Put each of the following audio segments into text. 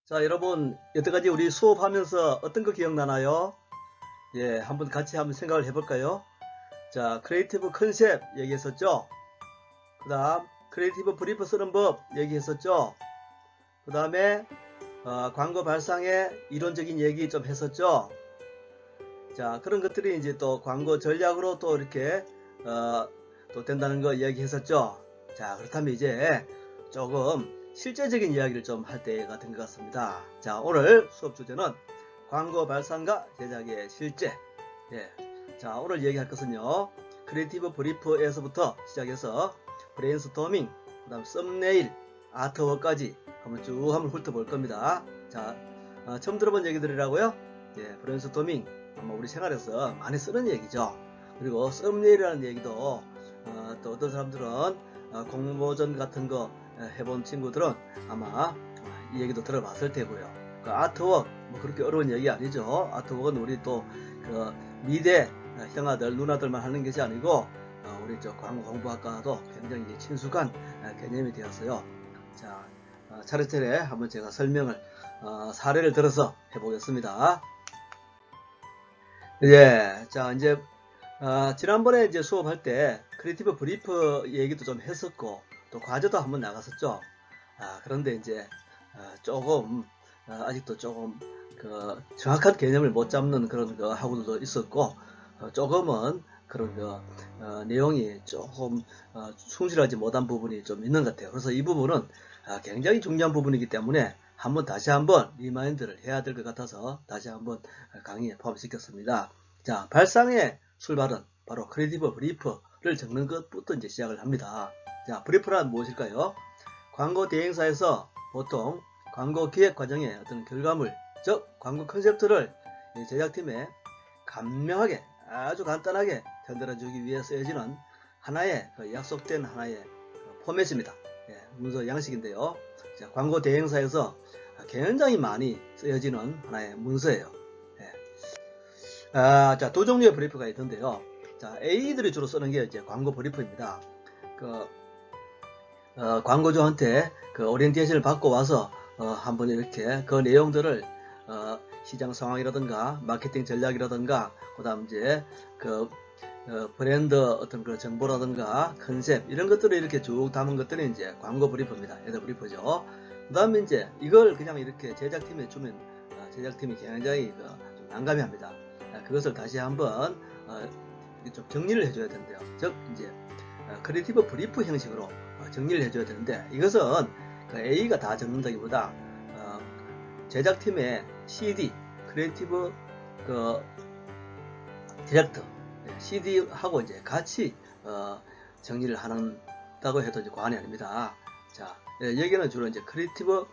자, 여러분, 여태까지 우리 수업하면서 어떤 거 기억나나요? 예, 한번 같이 한번 생각을 해볼까요? 자, 크리에이티브 컨셉 얘기했었죠? 그 다음, 크리에이티브 브리프 쓰는 법 얘기했었죠? 그 다음에, 광고 발상의 이론적인 얘기 좀 했었죠? 자, 그런 것들이 이제 또 광고 전략으로 또 이렇게, 또 된다는 거 이야기했었죠? 자, 그렇다면 이제 조금 실제적인 이야기를 좀 할 때가 된 것 같습니다. 자, 오늘 수업 주제는 광고 발상과 제작의 실제. 예. 자, 오늘 얘기할 것은요, 크리에이티브 브리프에서부터 시작해서 브레인스토밍, 그 다음 썸네일, 아트워크까지 한번 훑어볼 겁니다. 자, 처음 들어본 얘기들이라고요? 예, 브레인스토밍, 아마 우리 생활에서 많이 쓰는 얘기죠. 그리고 썸네일이라는 얘기도 또 어떤 사람들은 공모전 같은 거 해본 친구들은 아마 이 얘기도 들어봤을 테고요. 그 아트워크, 뭐 그렇게 어려운 얘기 아니죠. 아트워크는 우리 또 그 미대 형아들, 누나들만 하는 것이 아니고 우리 저 광고 공부학과도 굉장히 친숙한 개념이 되었어요. 자, 차례차례 한번 제가 설명을 사례를 들어서 해보겠습니다. 예, 자 이제 지난번에 이제 수업할 때 크리에이티브 브리프 얘기도 좀 했었고 또 과제도 한번 나갔었죠. 그런데 이제 조금 아직도 조금 그 정확한 개념을 못 잡는 그런 그 학우들도 있었고 조금은 그런 그 내용이 조금 충실하지 못한 부분이 좀 있는 것 같아요. 그래서 이 부분은 굉장히 중요한 부분이기 때문에 다시 한번 리마인드를 해야 될 것 같아서 다시 한번 강의에 포함시켰습니다. 자, 발상의 출발은 바로 크리에이티브 브리프를 적는 것부터 이제 시작을 합니다. 자, 브리프란 무엇일까요? 광고 대행사에서 보통 광고 기획 과정의 어떤 결과물, 즉 광고 컨셉트를 제작팀에 간명하게, 아주 간단하게 전달해주기 위해 쓰여지는 하나의 약속된 하나의 포맷입니다. 예, 문서 양식인데요. 자, 광고 대행사에서 굉장히 많이 쓰여지는 하나의 문서예요. 예. 자, 두 종류의 브리프가 있는데요. 자, A들이 주로 쓰는 게 이제 광고 브리프입니다. 광고주한테 그 오리엔테이션을 받고 와서 한번 이렇게 그 내용들을 시장 상황이라든가 마케팅 전략이라든가 그다음 이제 그 브랜드 어떤 그 정보라든가 컨셉 이런 것들을 이렇게 쭉 담은 것들이 이제 광고 브리프입니다. 헤더 브리프죠. 그다음에 이제 이걸 그냥 이렇게 제작팀에 주면 제작팀이 굉장히 좀 난감해합니다. 그것을 다시 한번 좀 정리를 해줘야 되는데요. 즉 이제 크리에이티브 브리프 형식으로 정리를 해줘야 되는데 이것은 그 A가 다 적는다기보다 제작팀의 CD, 크리에이티브 그 디렉터, CD하고 이제 같이 정리를 한다고 해도 이제 과언이 아닙니다. 자, 여기는 주로 이제 크리에이티브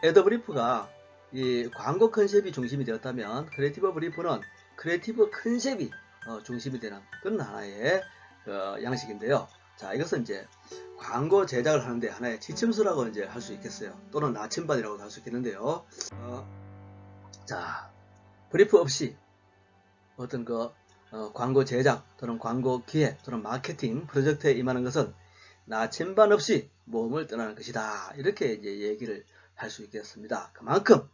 애더 브리프가 이 광고 컨셉이 중심이 되었다면 크리에이티브 브리프는 크리에이티브 컨셉이 중심이 되는 그런 하나의 양식인데요. 자, 이것은 이제 광고 제작을 하는데 하나의 지침서라고 이제 할 수 있겠어요. 또는 나침반이라고 할 수 있겠는데요. 자, 브리프 없이 어떤 광고 제작 또는 광고 기획 또는 마케팅 프로젝트에 임하는 것은 나침반 없이 모험을 떠나는 것이다. 이렇게 이제 얘기를 할 수 있겠습니다. 그만큼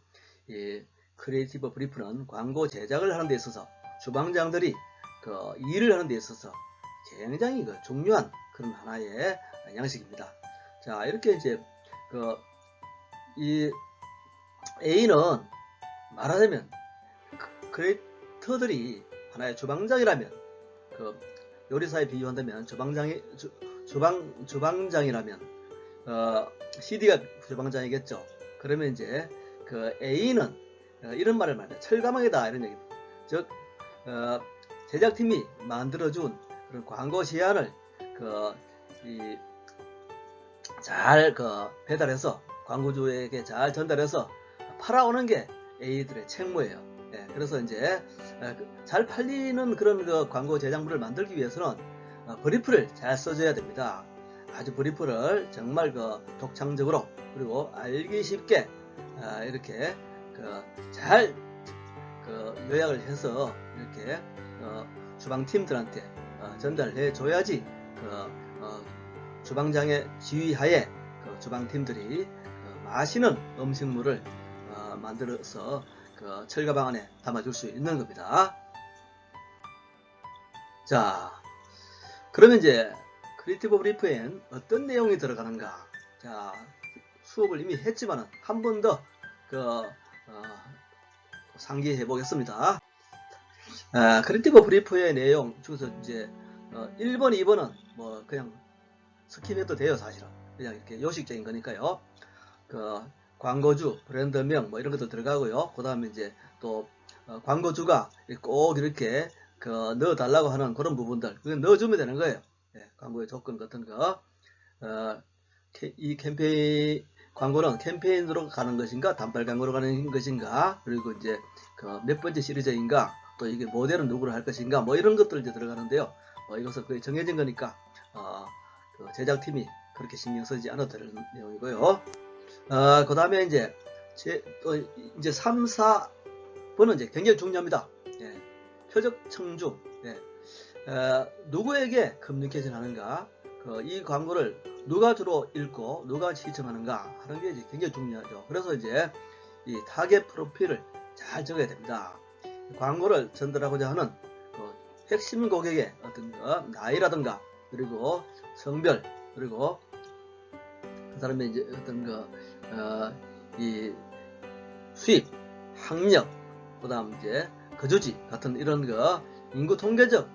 이 크리에이티브 브리프는 광고 제작을 하는 데 있어서 주방장들이 일을 하는 데 있어서 굉장히 중요한 그런 하나의 양식입니다. 자, 이렇게 이제 이 A는 말하자면 크리에이터들이 하나의 주방장이라면 요리사에 비유한다면 주방장이라면 CD가 주방장이겠죠. 그러면 이제 A는 이런 말을 말해요. 철가망이다 이런 얘기입니다. 즉 제작팀이 만들어준 그런 광고 시안을 잘 배달해서 광고주에게 잘 전달해서 팔아오는 게 A들의 책무예요. 예, 그래서 이제 잘 팔리는 그런 광고 제작물을 만들기 위해서는 브리프를 잘 써줘야 됩니다. 아주 브리프를 정말 독창적으로 그리고 알기 쉽게 이렇게 잘 요약을 해서 이렇게 주방팀들한테 전달해 줘야지 주방장의 지휘하에 주방팀들이 맛있는 음식물을 만들어서 그 철가방 안에 담아줄 수 있는 겁니다. 자, 그러면 이제 크리에이티브 브리프엔 어떤 내용이 들어가는가? 자, 수업을 이미 했지만은 한 번 더 상기해 보겠습니다. 크리에이티브 브리프의 내용 중에서 이제 1번, 2번은 뭐 그냥 스킵해도 돼요, 사실은. 그냥 이렇게 요식적인 거니까요. 그 광고주, 브랜드명 뭐 이런 것도 들어가고요. 그 다음에 이제 또 광고주가 꼭 이렇게 넣어 달라고 하는 그런 부분들, 그건 넣어주면 되는 거예요. 광고의 조건 같은 거. 이 캠페인 광고는 캠페인으로 가는 것인가, 단발 광고로 가는 것인가, 그리고 이제 몇 번째 시리즈인가, 또 이게 모델은 누구를 할 것인가, 뭐 이런 것들 이제 들어가는데요. 이것은 거의 정해진 거니까 제작팀이 그렇게 신경 쓰지 않아도 되는 내용이고요. 그 다음에 이제 이제 3, 4번은 이제 굉장히 중요합니다. 표적 청중. 누구에게 커뮤니케이션 하는가, 이 광고를 누가 주로 읽고 누가 시청하는가 하는 게 이제 굉장히 중요하죠. 그래서 이제 이 타겟 프로필을 잘 적어야 됩니다. 광고를 전달하고자 하는 핵심 고객의 어떤 나이라든가, 그리고 성별, 그리고 그 사람의 이제 어떤 이 수입, 학력, 그 다음 이제 거주지 같은 이런 인구 통계적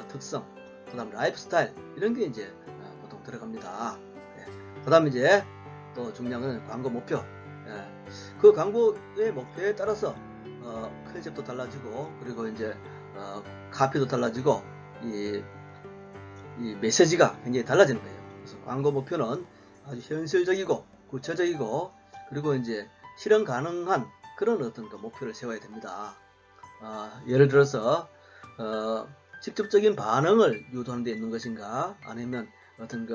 특성, 그 다음 라이프 스타일, 이런 게 이제 보통 들어갑니다. 그 다음에 이제 또 중요한 건 광고 목표. 그 광고의 목표에 따라서 컨셉도 달라지고, 그리고 이제 카피도 달라지고, 이 메시지가 굉장히 달라지는 거예요. 그래서 광고 목표는 아주 현실적이고 구체적이고, 그리고 이제 실현 가능한 그런 어떤 목표를 세워야 됩니다. 예를 들어서 직접적인 반응을 유도하는 데 있는 것인가, 아니면 어떤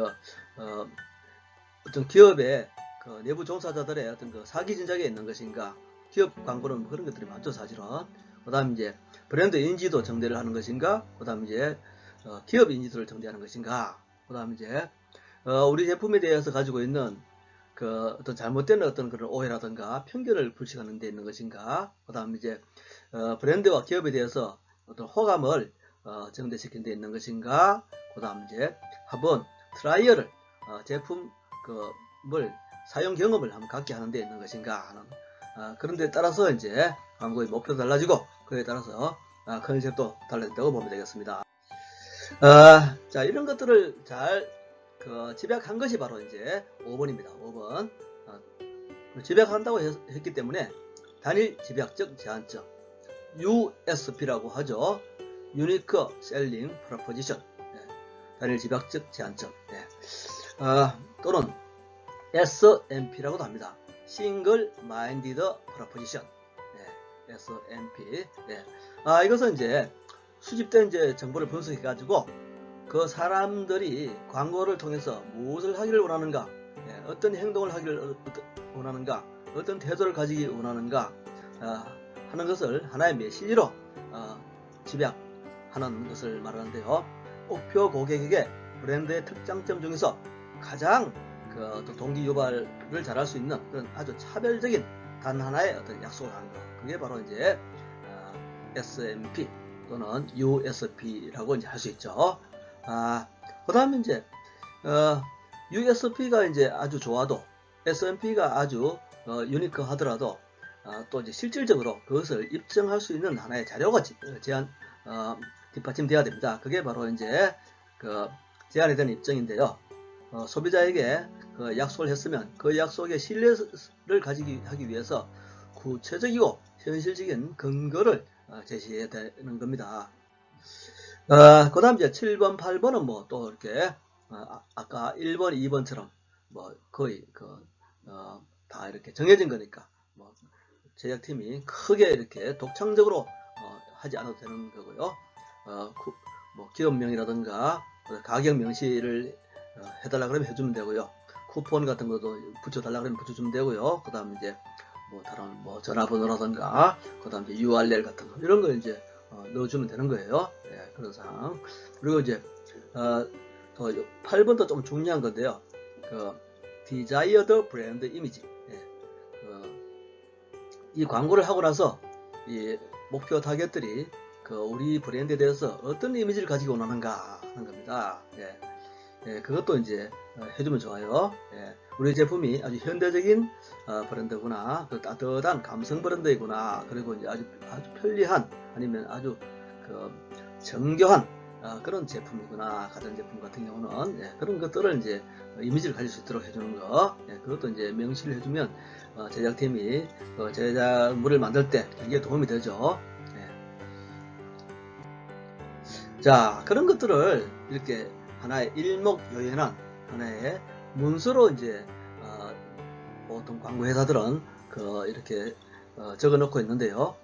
어떤 기업의 내부 종사자들의 어떤 사기 진작에 있는 것인가. 기업 광고는 그런 것들이 많죠, 사실은. 그 다음 이제 브랜드 인지도 정대를 하는 것인가, 그 다음 이제 기업 인지도를 정대하는 것인가, 그 다음 이제 우리 제품에 대해서 가지고 있는 어떤 잘못된 어떤 그런 오해라든가 편견을 불식하는 데 있는 것인가, 그 다음 이제 브랜드와 기업에 대해서 어떤 호감을 정대시키는 데 있는 것인가, 그 다음 이제 한번 트라이얼을 제품 사용 경험을 한번 갖게 하는 데 있는 것인가 하는 그런 데 따라서 이제 광고의 목표도 달라지고, 그에 따라서 컨셉도 달라진다고 보면 되겠습니다. 자, 이런 것들을 잘 집약한 것이 바로 이제 5번입니다. 5번. 집약한다고 했기 때문에 단일 집약적 제한점, USP라고 하죠. Unique Selling Proposition. 단일 집약적 제한점. 또는 SMP라고도 합니다. Single Minded Proposition. SMP. 이것은 이제 수집된 이제 정보를 분석해 가지고 그 사람들이 광고를 통해서 무엇을 하기를 원하는가, 어떤 행동을 하기를 원하는가, 어떤 태도를 가지기 원하는가 하는 것을 하나의 메시지로 집약하는 것을 말하는데요. 목표 고객에게 브랜드의 특장점 중에서 가장 동기 유발을 잘할 수 있는 그런 아주 차별적인 단 하나의 어떤 약속을 하는 것, 그게 바로 이제 SMP 또는 USP라고 이제 할 수 있죠. 그 다음에 이제 USP가 이제 아주 좋아도, SMP가 아주 유니크 하더라도 또 이제 실질적으로 그것을 입증할 수 있는 하나의 자료가 뒷받침돼야 됩니다. 그게 바로 이제 제한에 대한 입증인데요. 소비자에게 약속을 했으면 그 약속의 신뢰를 하기 위해서 구체적이고 현실적인 근거를 제시해야 되는 겁니다. 그 다음 이제 7번, 8번은 뭐 또 이렇게 아까 1번, 2번처럼 뭐 거의 다 이렇게 정해진 거니까 뭐 제작팀이 크게 이렇게 독창적으로 하지 않아도 되는 거고요. 뭐 기업명이라든가 가격 명시를 해달라 그러면 해주면 되고요. 쿠폰 같은 것도 붙여달라 그러면 붙여주면 되고요. 그 다음 이제 뭐 다른 뭐 전화번호라든가, 그 다음 이제 URL 같은 거 이런 걸 이제 넣어주면 되는 거예요. 그런 상황. 그리고 이제 또 8번도 좀 중요한 건데요. Desired Brand Image. 이 광고를 하고 나서 이 목표 타겟들이 우리 브랜드에 대해서 어떤 이미지를 가지고 원하는가 하는 겁니다. 그것도 이제 해주면 좋아요. 우리 제품이 아주 현대적인 브랜드구나, 따뜻한 감성 브랜드이구나, 그리고 이제 아주 편리한, 아니면 아주 정교한 그런 제품이구나, 가전제품 같은 경우는 그런 것들을 이제 이미지를 가질 수 있도록 해주는 거, 그것도 이제 명시를 해주면 제작팀이 제작물을 만들 때 굉장히 도움이 되죠. 자, 그런 것들을 이렇게 하나의 일목요연한 하나의 문서로 이제 보통 광고 회사들은 이렇게 적어 놓고 있는데요.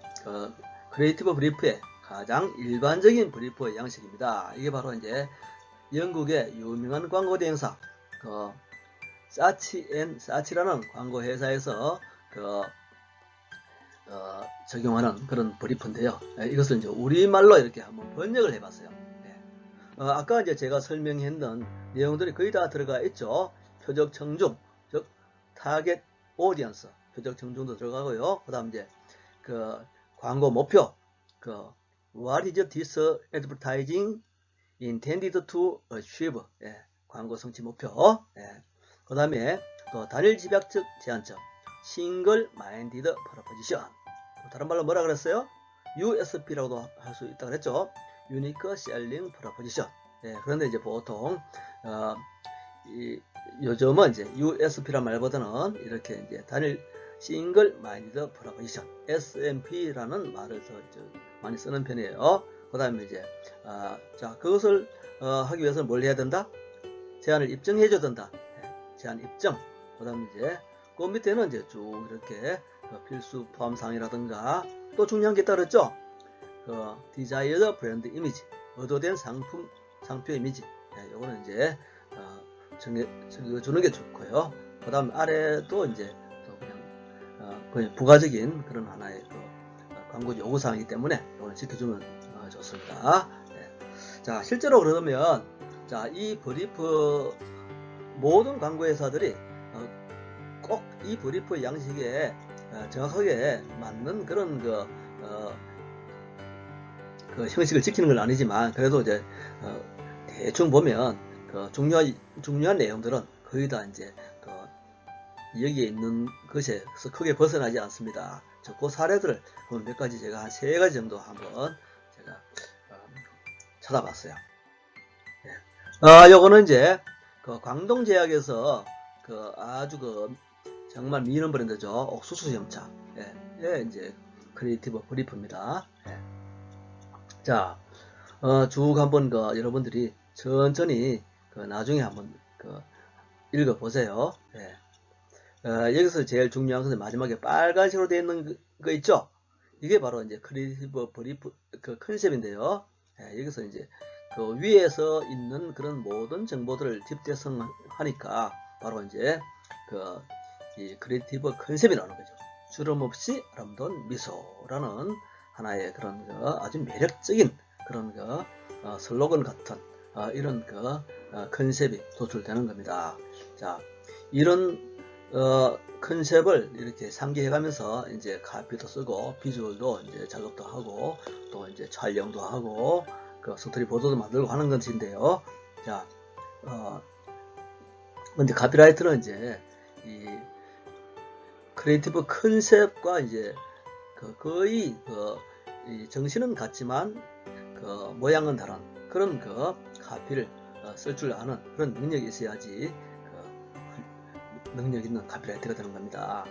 크리에이티브 브리프의 가장 일반적인 브리프의 양식입니다. 이게 바로 이제 영국의 유명한 광고 대행사 사치라는 광고 회사에서 적용하는 그런 브리프인데요. 이것을 이제 우리말로 이렇게 한번 번역을 해봤어요. 아까 이제 제가 설명했던 내용들이 거의 다 들어가 있죠. 표적 청중, 즉 타겟 오디언스, 표적 청중도 들어가고요. 그다음 이제 광고 목표, what is this advertising intended to achieve? 광고 성취 목표. 그다음에 또 단일 집약적 제한점, single minded proposition. 다른 말로 뭐라 그랬어요? USP라고도 할 수 있다고 그랬죠. Unique Selling Proposition. 그런데 이제 보통 요즘은 이제 USP란 말보다는 이렇게 이제 단일 Single Minded Proposition SMP라는 말을 더 많이 쓰는 편이에요. 그 다음에 이제 자, 그것을 하기 위해서는 뭘 해야 된다? 제안을 입증해 줘야 된다. 제안 입증. 그 다음에 이제 그 밑에는 이제 쭉 이렇게 필수 포함사항이라든가, 또 중요한 게 따르죠. 디자이어드 브랜드 이미지, 의도된 상표 이미지. 요거는 이제 정해주는 게 좋고요. 그 다음 아래도 이제 또 그냥 부가적인 그런 하나의 광고 요구사항이기 때문에 이거는 지켜주면 좋습니다. 자, 실제로 그러면 자, 이 브리프 모든 광고 회사들이 꼭 이 브리프 양식에 정확하게 맞는 그런 형식을 지키는 건 아니지만, 그래도 이제 대충 보면 중요한 내용들은 거의 다 이제 여기에 있는 것에서 크게 벗어나지 않습니다. 그 사례들을 몇 가지 제가 한 3가지 정도 한번 제가 찾아봤어요. 요거는 이제 광동제약에서 아주 정말 미는 브랜드죠. 옥수수 염차. 이제 크리에이티브 브리프입니다. 자, 쭉 한번 여러분들이 천천히 나중에 한번 읽어보세요. 여기서 제일 중요한 것은 마지막에 빨간색으로 되어 있는 거 있죠? 이게 바로 이제 크리에이티브 브리프 컨셉인데요. 여기서 이제 위에서 있는 그런 모든 정보들을 집대성하니까 바로 이제 이 크리에이티브 컨셉이 나오는 거죠. 주름 없이 아름다운 미소라는 하나의 그런 아주 매력적인 그런 슬로건 같은 이런 컨셉이 도출되는 겁니다. 자, 이런 컨셉을 이렇게 상기해 가면서 이제 카피도 쓰고 비주얼도 이제 작업도 하고 또 이제 촬영도 하고 스토리보드도 만들고 하는 것인데요. 자, 근데 카피라이터는 이제 이 크리에이티브 컨셉과 이제 거의 이 정신은 같지만 모양은 다른 그런 카피를 쓸 줄 아는 그런 능력이 있어야지 능력 있는 카피라이터가 되는 겁니다.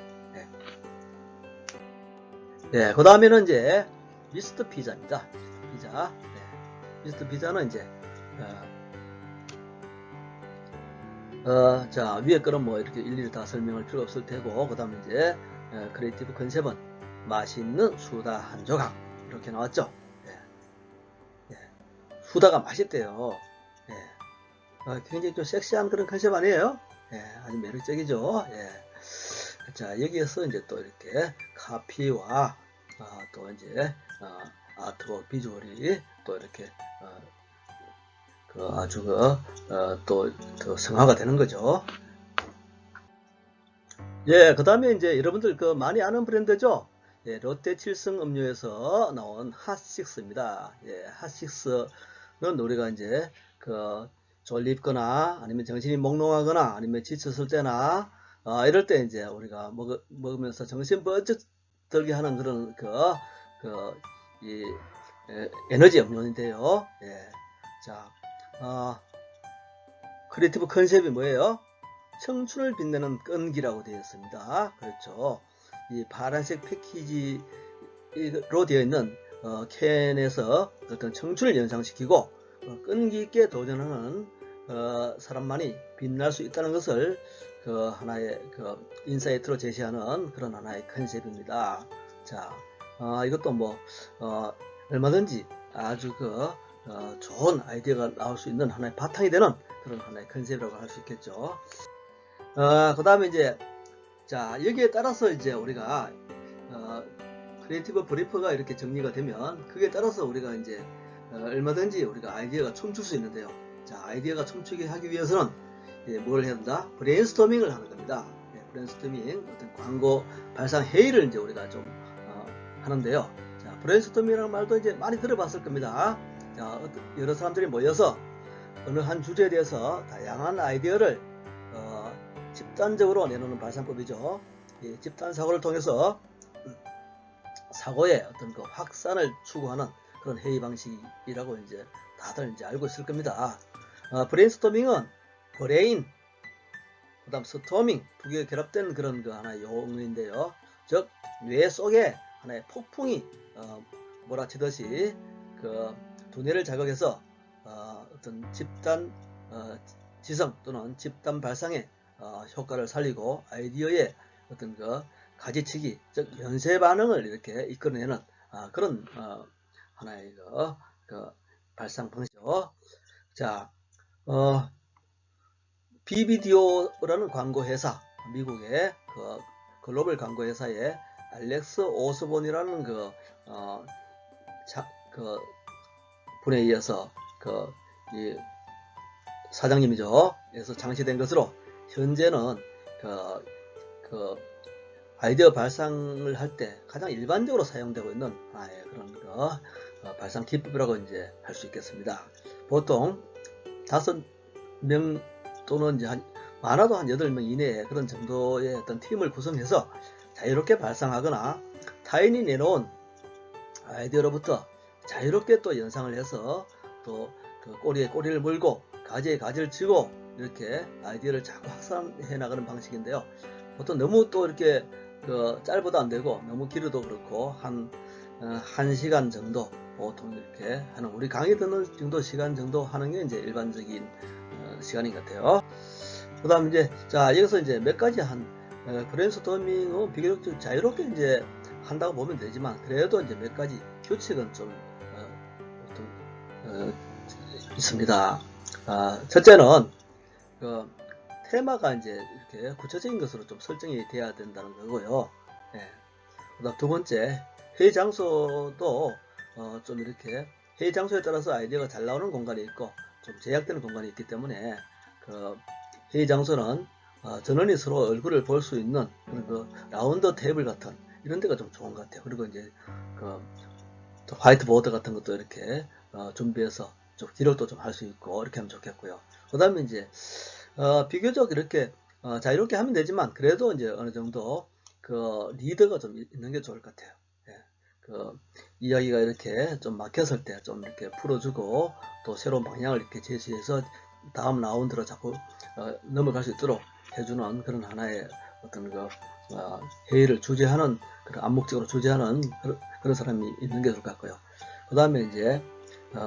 그 다음에는 이제 미스터 피자입니다. 피자. 미스터 피자는 이제 자, 위에 거는 뭐 이렇게 일일이 다 설명할 필요 없을 테고, 그 다음에 이제 크리에이티브 컨셉은 맛있는 수다 한 조각 이렇게 나왔죠. 수다가 맛있대요. 굉장히 좀 섹시한 그런 컨셉 아니에요? 아주 매력적이죠. 자, 여기에서 이제 또 이렇게 카피와 또 이제 아트웍 비주얼이 또 이렇게 아주 또 더 성화가 되는 거죠. 예, 그 다음에 이제 여러분들 그 많이 아는 브랜드죠? 예, 롯데 칠성 음료에서 나온 핫식스입니다. 예, 핫식스는 우리가 이제 그 졸립거나 아니면 정신이 몽롱하거나 아니면 지쳤을 때나 이럴 때 이제 우리가 먹으면서 정신 번쩍 들게 하는 그런 이 에너지 음료인데요. 예, 자, 크리에이티브 컨셉이 뭐예요? 청춘을 빛내는 끈기라고 되어 있습니다. 그렇죠. 이 파란색 패키지로 되어 있는 캔에서 어떤 청춘을 연상시키고 끈기 있게 도전하는 사람만이 빛날 수 있다는 것을 하나의 인사이트로 제시하는 그런 하나의 컨셉입니다. 자, 이것도 얼마든지 아주 좋은 아이디어가 나올 수 있는 하나의 바탕이 되는 그런 하나의 컨셉이라고 할 수 있겠죠. 그 다음에 이제, 자, 여기에 따라서 이제 우리가, 크리에이티브 브리프가 이렇게 정리가 되면, 그에 따라서 우리가 이제, 얼마든지 우리가 아이디어가 춤출 수 있는데요. 자, 아이디어가 춤추게 하기 위해서는, 뭘 해야 된다? 브레인스토밍을 하는 겁니다. 브레인스토밍, 어떤 광고 발상 회의를 이제 우리가 좀, 하는데요. 자, 브레인스토밍이라는 말도 이제 많이 들어봤을 겁니다. 자, 여러 사람들이 모여서 어느 한 주제에 대해서 다양한 아이디어를 집단적으로 내놓는 발상법이죠. 이 집단 사고를 통해서 사고의 어떤 확산을 추구하는 그런 회의 방식이라고 이제 다들 이제 알고 있을 겁니다. 브레인스토밍은 브레인, 그다음 스토밍 두 개가 결합된 그런 하나의 용어인데요. 즉 뇌 속에 하나의 폭풍이 몰아치듯이 두뇌를 자극해서 어떤 집단 지성 또는 집단 발상의 효과를 살리고 아이디어의 어떤 가지치기, 즉 연쇄 반응을 이렇게 이끌어내는 그런 하나의 발상 방식이죠. 자, BBDO라는 광고 회사, 미국의 글로벌 광고 회사의 알렉스 오스본이라는 분에 의해서 이 사장님이죠. 그래서 장치된 것으로 현재는 아이디어 발상을 할 때 가장 일반적으로 사용되고 있는 그런 발상 기법이라고 이제 할 수 있겠습니다. 보통 5명 또는 이제 많아도 한 8명 이내에 그런 정도의 어떤 팀을 구성해서 자유롭게 발상하거나 타인이 내놓은 아이디어로부터 자유롭게 또 연상을 해서 또 꼬리에 꼬리를 물고 가지에 가지를 치고 이렇게 아이디어를 자꾸 확산해 나가는 방식인데요. 보통 너무 또 이렇게 짧아도 안 되고 너무 길어도 그렇고 한 1시간 정도 보통 이렇게 하는, 우리 강의 듣는 정도 시간 정도 하는 게 이제 일반적인 시간인 것 같아요. 그 다음 이제 여기서 이제 몇 가지 브레인스토밍은 비교적 좀 자유롭게 이제 한다고 보면 되지만 그래도 이제 몇 가지 규칙은 좀 있습니다. 첫째는 테마가 이제 이렇게 구체적인 것으로 좀 설정이 돼야 된다는 거고요. 그다음 두 번째, 회의 장소도 좀 이렇게 회의 장소에 따라서 아이디어가 잘 나오는 공간이 있고 좀 제약되는 공간이 있기 때문에 회의 장소는 전원이 서로 얼굴을 볼 수 있는 그런 라운드 테이블 같은 이런 데가 좀 좋은 것 같아요. 그리고 이제 또 화이트보드 같은 것도 이렇게 준비해서 좀 기록도 좀 할 수 있고 이렇게 하면 좋겠고요. 그 다음에 이제 비교적 이렇게 자유롭게 하면 되지만 그래도 이제 어느 정도 리더가 좀 있는 게 좋을 것 같아요. 이야기가 이렇게 좀 막혔을 때 좀 이렇게 풀어주고 또 새로운 방향을 이렇게 제시해서 다음 라운드로 자꾸 넘어갈 수 있도록 해주는 그런 하나의 어떤 회의를 주재하는, 그런 암묵적으로 주재하는 그런 사람이 있는 게 좋을 것 같고요. 그 다음에 이제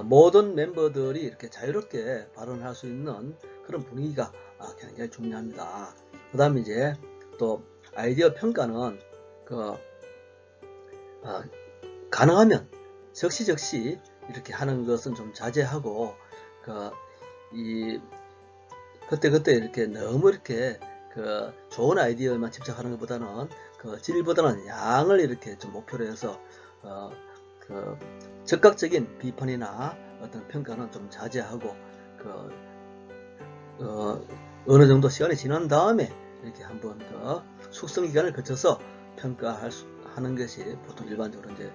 모든 멤버들이 이렇게 자유롭게 발언할 수 있는 그런 분위기가 굉장히 중요합니다. 그 다음에 이제 또 아이디어 평가는 가능하면 적시적시 이렇게 하는 것은 좀 자제하고 그때 이렇게 너무 이렇게 좋은 아이디어만 집착하는 것보다는 질보다는 양을 이렇게 좀 목표로 해서 즉각적인 비판이나 어떤 평가는 좀 자제하고 어느 정도 시간이 지난 다음에 이렇게 한번 더 숙성 기간을 거쳐서 평가하는 것이 보통 일반적으로 이제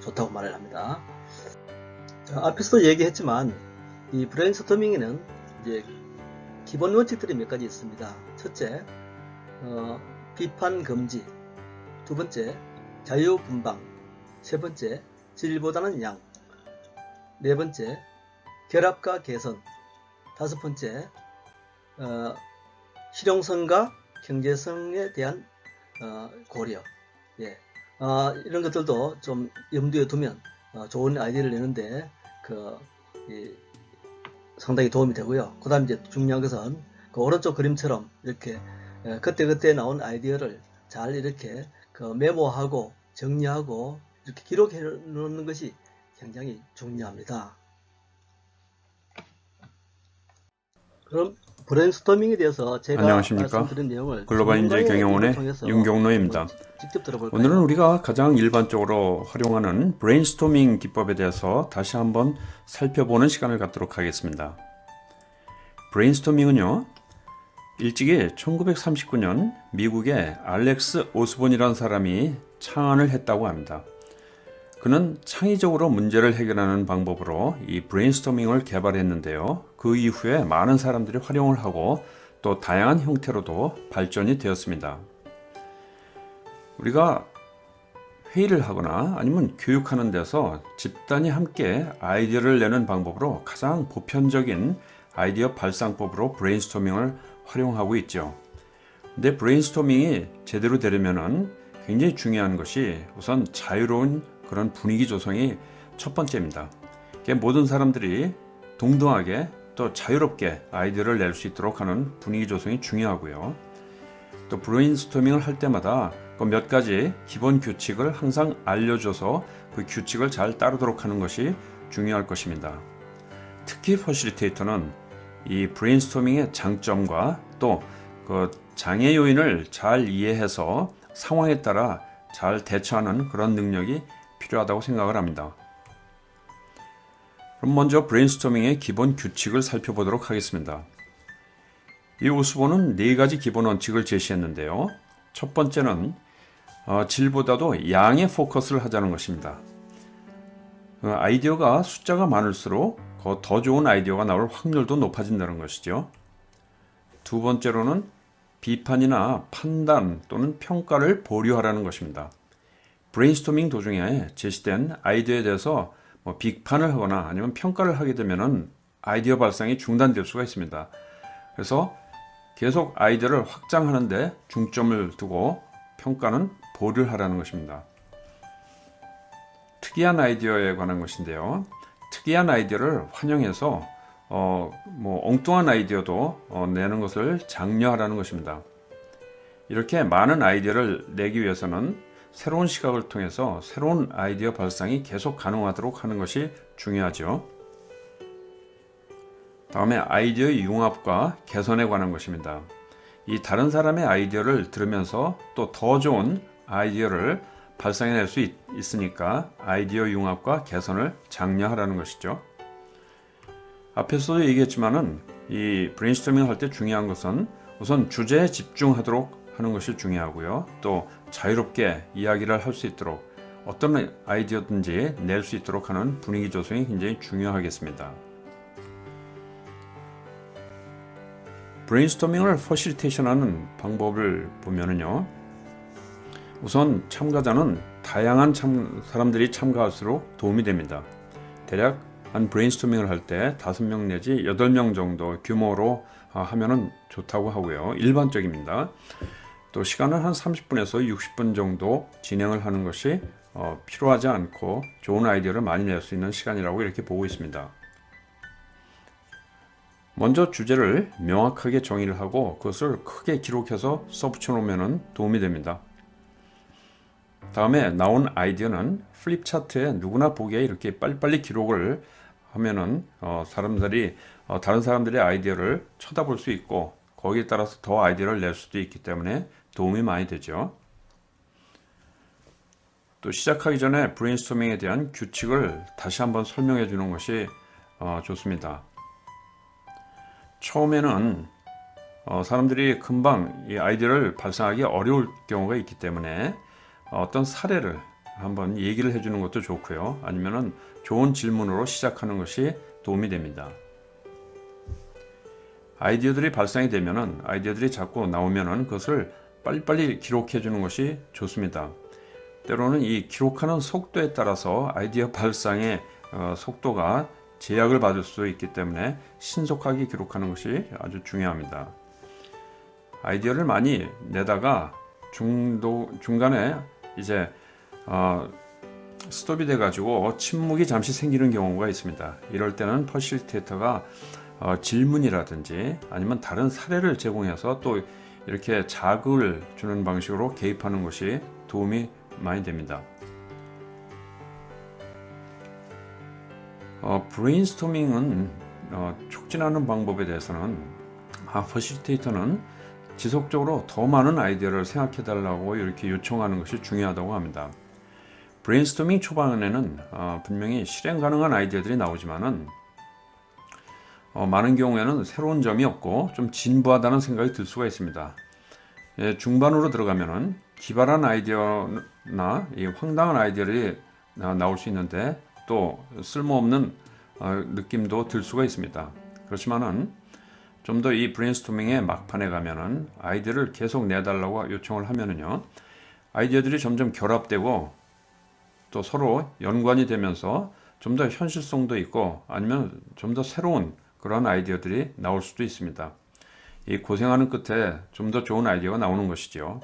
좋다고 말을 합니다. 자, 앞에서도 얘기했지만 이 브레인스토밍에는 이제 기본 원칙들이 몇 가지 있습니다. 첫째, 비판 금지. 두 번째, 자유분방. 세 번째, 질보다는 양. 네 번째, 결합과 개선. 다섯 번째, 실용성과 경제성에 대한 고려. 예. 이런 것들도 좀 염두에 두면 좋은 아이디어를 내는데 상당히 도움이 되고요. 그 다음 이제 중요한 것은 그 오른쪽 그림처럼 이렇게 그때그때 나온 아이디어를 잘 이렇게 메모하고 정리하고 이렇게 기록해 놓는 것이 굉장히 중요합니다. 그럼 브레인스토밍에 대해서 제가 안녕하십니까? 말씀드린 내용을 글로벌 인재 경영원의 윤경로입니다. 직접 들어볼까요? 오늘은 우리가 가장 일반적으로 활용하는 브레인스토밍 기법에 대해서 다시 한번 살펴보는 시간을 갖도록 하겠습니다. 브레인스토밍은요, 일찍이 1939년 미국의 알렉스 오스본이라는 사람이 창안을 했다고 합니다. 그는 창의적으로 문제를 해결하는 방법으로 이 브레인스토밍을 개발했는데요. 그 이후에 많은 사람들이 활용을 하고 또 다양한 형태로도 발전이 되었습니다. 우리가 회의를 하거나 아니면 교육하는 데서 집단이 함께 아이디어를 내는 방법으로 가장 보편적인 아이디어 발상법으로 브레인스토밍을 활용하고 있죠. 근데 브레인스토밍이 제대로 되려면은 굉장히 중요한 것이 우선 자유로운 그런 분위기 조성이 첫 번째입니다. 모든 사람들이 동등하게 또 자유롭게 아이디어를 낼 수 있도록 하는 분위기 조성이 중요하고요. 또 브레인스토밍을 할 때마다 그 몇 가지 기본 규칙을 항상 알려줘서 그 규칙을 잘 따르도록 하는 것이 중요할 것입니다. 특히 퍼실리테이터는 이 브레인스토밍의 장점과 또 그 장애 요인을 잘 이해해서 상황에 따라 잘 대처하는 그런 능력이 필요하다고 생각을 합니다. 그럼 먼저 브레인스토밍의 기본 규칙을 살펴보도록 하겠습니다. 이 오스본은 4가지 기본 원칙을 제시했는데요. 첫 번째는 질보다도 양에 포커스를 하자는 것입니다. 아이디어가 숫자가 많을수록 더 좋은 아이디어가 나올 확률도 높아진다는 것이죠. 두 번째로는 비판이나 판단 또는 평가를 보류하라는 것입니다. 브레인스토밍 도중에 제시된 아이디어에 대해서 비판을 하거나 아니면 평가를 하게 되면 아이디어 발상이 중단될 수가 있습니다. 그래서 계속 아이디어를 확장하는데 중점을 두고 평가는 보류를 하라는 것입니다. 특이한 아이디어에 관한 것인데요. 특이한 아이디어를 환영해서 엉뚱한 아이디어도 내는 것을 장려하라는 것입니다. 이렇게 많은 아이디어를 내기 위해서는 새로운 시각을 통해서 새로운 아이디어 발상이 계속 가능하도록 하는 것이 중요하죠. 다음에 아이디어 융합과 개선에 관한 것입니다. 이 다른 사람의 아이디어를 들으면서 또 더 좋은 아이디어를 발상해낼 수 있으니까 아이디어 융합과 개선을 장려하라는 것이죠. 앞에서도 얘기했지만은 이 브레인스토밍을 할 때 중요한 것은 우선 주제에 집중하도록 하는 것이 중요하고요. 또 자유롭게 이야기를 할 수 있도록 어떤 아이디어든지 낼 수 있도록 하는 분위기 조성이 굉장히 중요하겠습니다. 브레인스토밍을 퍼실리테이션하는 방법을 보면은요. 우선 참가자는 다양한 사람들이 참가할수록 도움이 됩니다. 대략 한 브레인스토밍을 할 때 5명 내지 8명 정도 규모로 하면은 좋다고 하고요. 일반적입니다. 또 시간은 한 30분에서 60분 정도 진행을 하는 것이 필요하지 않고 좋은 아이디어를 많이 낼 수 있는 시간이라고 이렇게 보고 있습니다. 먼저 주제를 명확하게 정의를 하고 그것을 크게 기록해서 써붙여 놓으면 도움이 됩니다. 다음에 나온 아이디어는 플립 차트에 누구나 보기에 이렇게 빨리빨리 기록을 하면은 다른 사람들의 아이디어를 쳐다볼 수 있고 거기에 따라서 더 아이디어를 낼 수도 있기 때문에 도움이 많이 되죠. 또 시작하기 전에 브레인스토밍에 대한 규칙을 다시 한번 설명해 주는 것이 좋습니다. 처음에는 사람들이 금방 이 아이디어를 발상하기 어려울 경우가 있기 때문에 어떤 사례를 한번 얘기를 해주는 것도 좋고요. 아니면은 좋은 질문으로 시작하는 것이 도움이 됩니다. 아이디어들이 발상이 되면은 아이디어들이 자꾸 나오면은 그것을 빨리빨리 기록해 주는 것이 좋습니다. 때로는 이 기록하는 속도에 따라서 아이디어 발상의 속도가 제약을 받을 수 있기 때문에 신속하게 기록하는 것이 아주 중요합니다. 아이디어를 많이 내다가 중간에 이제 스톱이 돼가지고 침묵이 잠시 생기는 경우가 있습니다. 이럴 때는 퍼실리테이터가 질문이라든지 아니면 다른 사례를 제공해서 또 이렇게 자극을 주는 방식으로 개입하는 것이 도움이 많이 됩니다. 브레인스토밍은 촉진하는 방법에 대해서는 퍼실리테이터는 지속적으로 더 많은 아이디어를 생각해 달라고 이렇게 요청하는 것이 중요하다고 합니다. 브레인스토밍 초반에는 분명히 실행 가능한 아이디어들이 나오지만은 많은 경우에는 새로운 점이 없고 좀 진부하다는 생각이 들 수가 있습니다. 중반으로 들어가면은 기발한 아이디어나 이 황당한 아이디어들이 나올 수 있는데 또 쓸모없는 느낌도 들 수가 있습니다. 그렇지만은 좀 더 이 브레인스토밍의 막판에 가면은 아이디어를 계속 내달라고 요청을 하면은요, 아이디어들이 점점 결합되고 또 서로 연관이 되면서 좀 더 현실성도 있고 아니면 좀 더 새로운 그런 아이디어들이 나올 수도 있습니다. 이 고생하는 끝에 좀 더 좋은 아이디어가 나오는 것이죠.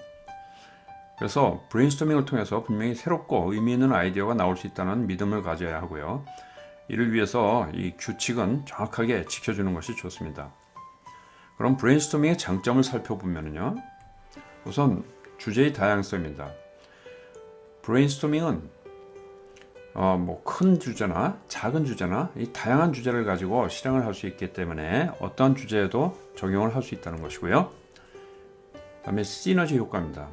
그래서 브레인스토밍을 통해서 분명히 새롭고 의미 있는 아이디어가 나올 수 있다는 믿음을 가져야 하고요. 이를 위해서 이 규칙은 정확하게 지켜주는 것이 좋습니다. 그럼 브레인스토밍의 장점을 살펴보면요, 우선 주제의 다양성입니다. 브레인스토밍은 큰 주제나 작은 주제나 이 다양한 주제를 가지고 실행을 할 수 있기 때문에 어떠한 주제에도 적용을 할 수 있다는 것이고요. 다음에 시너지 효과입니다.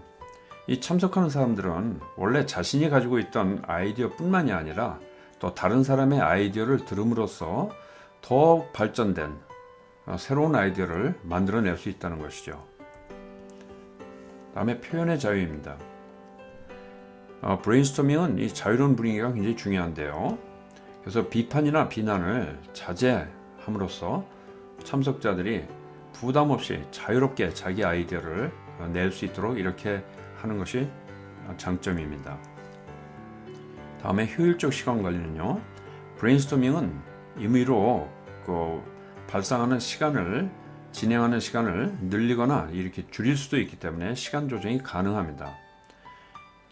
이 참석하는 사람들은 원래 자신이 가지고 있던 아이디어뿐만이 아니라 또 다른 사람의 아이디어를 들음으로써 더 발전된 새로운 아이디어를 만들어낼 수 있다는 것이죠. 다음에 표현의 자유입니다. 브레인스토밍은 이 자유로운 분위기가 굉장히 중요한데요. 그래서 비판이나 비난을 자제함으로써 참석자들이 부담 없이 자유롭게 자기 아이디어를 낼 수 있도록 이렇게 하는 것이 장점입니다. 다음에 효율적 시간 관리는요. 브레인스토밍은 임의로 발상하는 시간을 진행하는 시간을 늘리거나 이렇게 줄일 수도 있기 때문에 시간 조정이 가능합니다.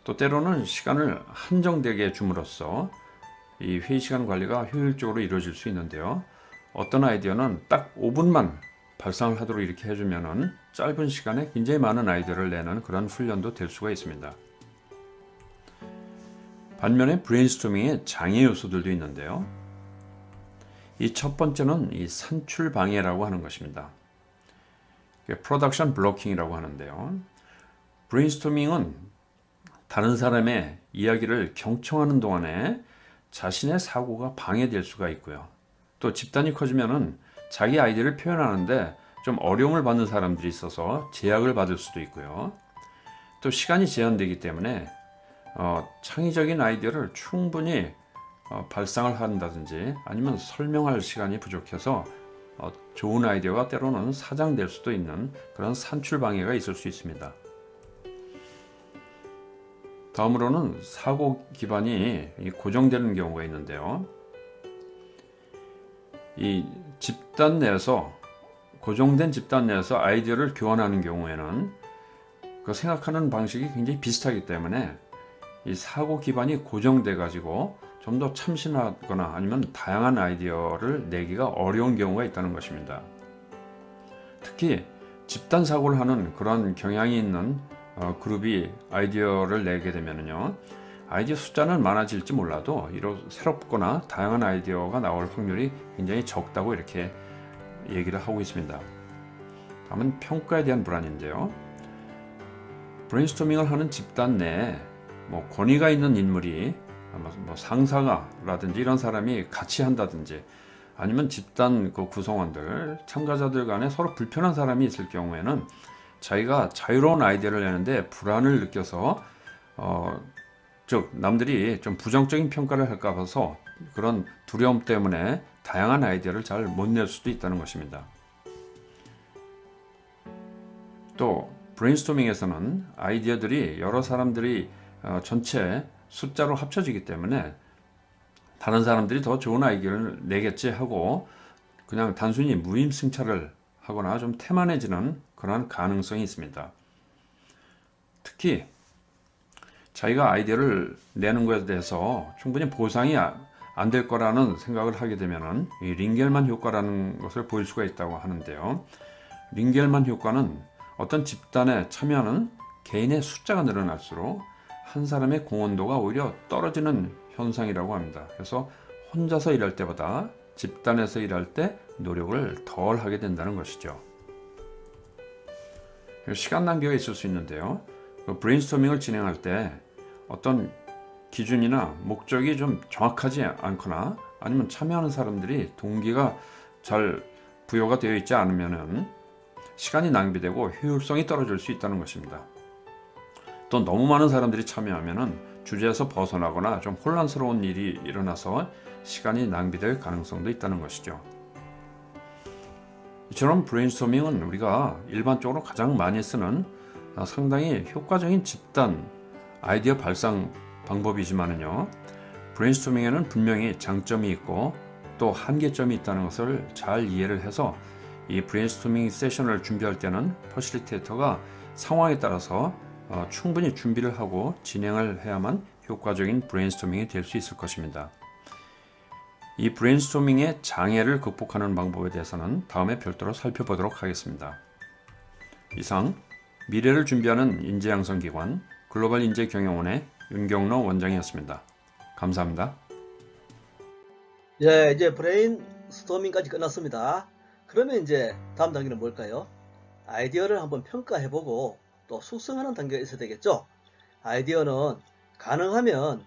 또 때로는 시간을 한정되게 줌으로써 이 회의 시간 관리가 효율적으로 이루어질 수 있는데요. 어떤 아이디어는 딱 5분만 발상을 하도록 이렇게 해주면은 짧은 시간에 굉장히 많은 아이디어를 내는 그런 훈련도 될 수가 있습니다. 반면에 브레인스토밍에 장애 요소들도 있는데요. 이 첫 번째는 이 산출 방해라고 하는 것입니다. 프로덕션 블로킹이라고 하는데요. 브레인스토밍은 다른 사람의 이야기를 경청하는 동안에 자신의 사고가 방해될 수가 있고요. 또 집단이 커지면은 자기 아이디어를 표현하는데 좀 어려움을 받는 사람들이 있어서 제약을 받을 수도 있고요. 또 시간이 제한되기 때문에 창의적인 아이디어를 충분히 발상을 한다든지 아니면 설명할 시간이 부족해서 좋은 아이디어가 때로는 사장될 수도 있는 그런 산출 방해가 있을 수 있습니다. 다음으로는 사고 기반이 고정되는 경우가 있는데요. 이 집단 내에서 고정된 집단 내에서 아이디어를 교환하는 경우에는 그 생각하는 방식이 굉장히 비슷하기 때문에 이 사고 기반이 고정돼 가지고 좀 더 참신하거나 아니면 다양한 아이디어를 내기가 어려운 경우가 있다는 것입니다. 특히 집단 사고를 하는 그런 경향이 있는 그룹이 아이디어를 내게 되면요, 아이디어 숫자는 많아질지 몰라도 새롭거나 다양한 아이디어가 나올 확률이 굉장히 적다고 이렇게 얘기를 하고 있습니다. 다음은 평가에 대한 불안인데요. 브레인스토밍을 하는 집단 내에 권위가 있는 인물이 상사가라든지 이런 사람이 같이 한다든지 아니면 집단 그 구성원들, 참가자들 간에 서로 불편한 사람이 있을 경우에는 자기가 자유로운 아이디어를 내는데 불안을 느껴서 즉 남들이 좀 부정적인 평가를 할까 봐서 그런 두려움 때문에 다양한 아이디어를 잘 못 낼 수도 있다는 것입니다. 또 브레인스토밍에서는 아이디어들이 여러 사람들이 전체 숫자로 합쳐지기 때문에 다른 사람들이 더 좋은 아이디어를 내겠지 하고 그냥 단순히 무임승차를 하거나 좀 태만해지는 그런 가능성이 있습니다. 특히 자기가 아이디어를 내는 것에 대해서 충분히 보상이 안 될 거라는 생각을 하게 되면 이 링겔만 효과라는 것을 보일 수가 있다고 하는데요. 링겔만 효과는 어떤 집단에 참여하는 개인의 숫자가 늘어날수록 한 사람의 공헌도가 오히려 떨어지는 현상이라고 합니다. 그래서 혼자서 일할 때보다 집단에서 일할 때 노력을 덜 하게 된다는 것이죠. 시간 낭비가 있을 수 있는데요. 브레인스토밍을 진행할 때 어떤 기준이나 목적이 좀 정확하지 않거나 아니면 참여하는 사람들이 동기가 잘 부여가 되어 있지 않으면 시간이 낭비되고 효율성이 떨어질 수 있다는 것입니다. 또 너무 많은 사람들이 참여하면 주제에서 벗어나거나 좀 혼란스러운 일이 일어나서 시간이 낭비될 가능성도 있다는 것이죠. 이처럼 브레인스토밍은 우리가 일반적으로 가장 많이 쓰는 상당히 효과적인 집단 아이디어 발상 방법이지만요. 브레인스토밍에는 분명히 장점이 있고 또 한계점이 있다는 것을 잘 이해를 해서 이 브레인스토밍 세션을 준비할 때는 퍼실리테이터가 상황에 따라서 충분히 준비를 하고 진행을 해야만 효과적인 브레인스토밍이 될 수 있을 것입니다. 이 브레인스토밍의 장애를 극복하는 방법에 대해서는 다음에 별도로 살펴보도록 하겠습니다. 이상 미래를 준비하는 인재양성기관 글로벌인재경영원의 윤경로 원장이었습니다. 감사합니다. 예, 이제 브레인스토밍까지 끝났습니다. 그러면 이제 다음 단계는 뭘까요? 아이디어를 한번 평가해보고 또 숙성하는 단계가 있어야 되겠죠? 아이디어는 가능하면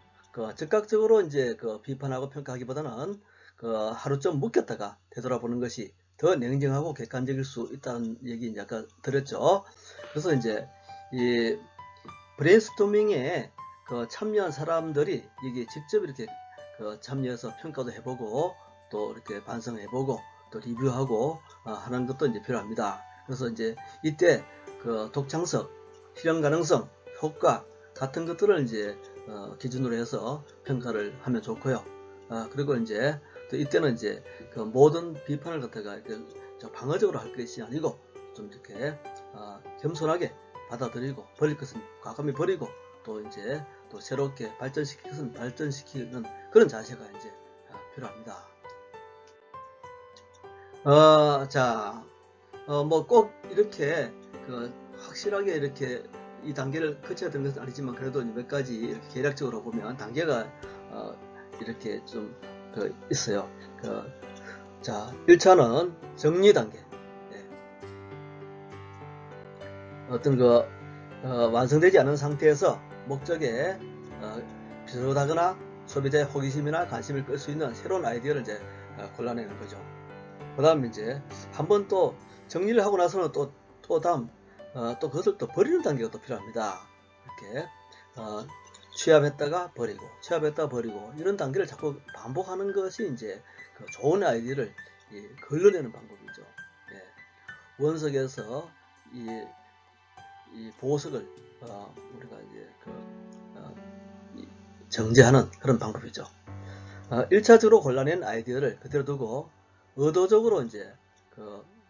즉각적으로 이제 비판하고 평가하기보다는 하루 좀 묵혔다가 되돌아보는 것이 더 냉정하고 객관적일 수 있다는 얘기 이제 아까 드렸죠. 그래서 이제 이 브레인스토밍에 참여한 사람들이 이게 직접 이렇게 참여해서 평가도 해보고 또 이렇게 반성해보고 또 리뷰하고 하는 것도 이제 필요합니다. 그래서 이제 이때 독창성, 실현 가능성, 효과 같은 것들을 이제 기준으로 해서 평가를 하면 좋고요. 그리고 이제 또 이때는 이제 모든 비판을 갖다가 방어적으로 할 것이 아니고 좀 이렇게 겸손하게 받아들이고 버릴 것은 과감히 버리고 또 이제 또 새롭게 발전시킬 것은 발전시키는 그런 자세가 이제 필요합니다. 뭐 꼭 이렇게 확실하게 이렇게 이 단계를 거쳐야 되는 것은 아니지만 그래도 몇 가지 이렇게 계략적으로 보면 단계가 이렇게 좀 있어요. 자, 1차는 정리 단계. 네. 어떤 완성되지 않은 상태에서 목적에 비슷하거나 소비자의 호기심이나 관심을 끌 수 있는 새로운 아이디어를 이제 골라내는 거죠. 그 다음에 이제 한번 또 정리를 하고 나서는 또 다음 또 그것을 또 버리는 단계가 또 필요합니다. 이렇게 취합했다가 버리고 취합했다가 버리고 이런 단계를 자꾸 반복하는 것이 이제 좋은 아이디어를 걸러내는 방법이죠. 예. 원석에서 이 보석을 우리가 이제 정제하는 그런 방법이죠. 1차적으로 골라낸 아이디어를 그대로 두고 의도적으로 이제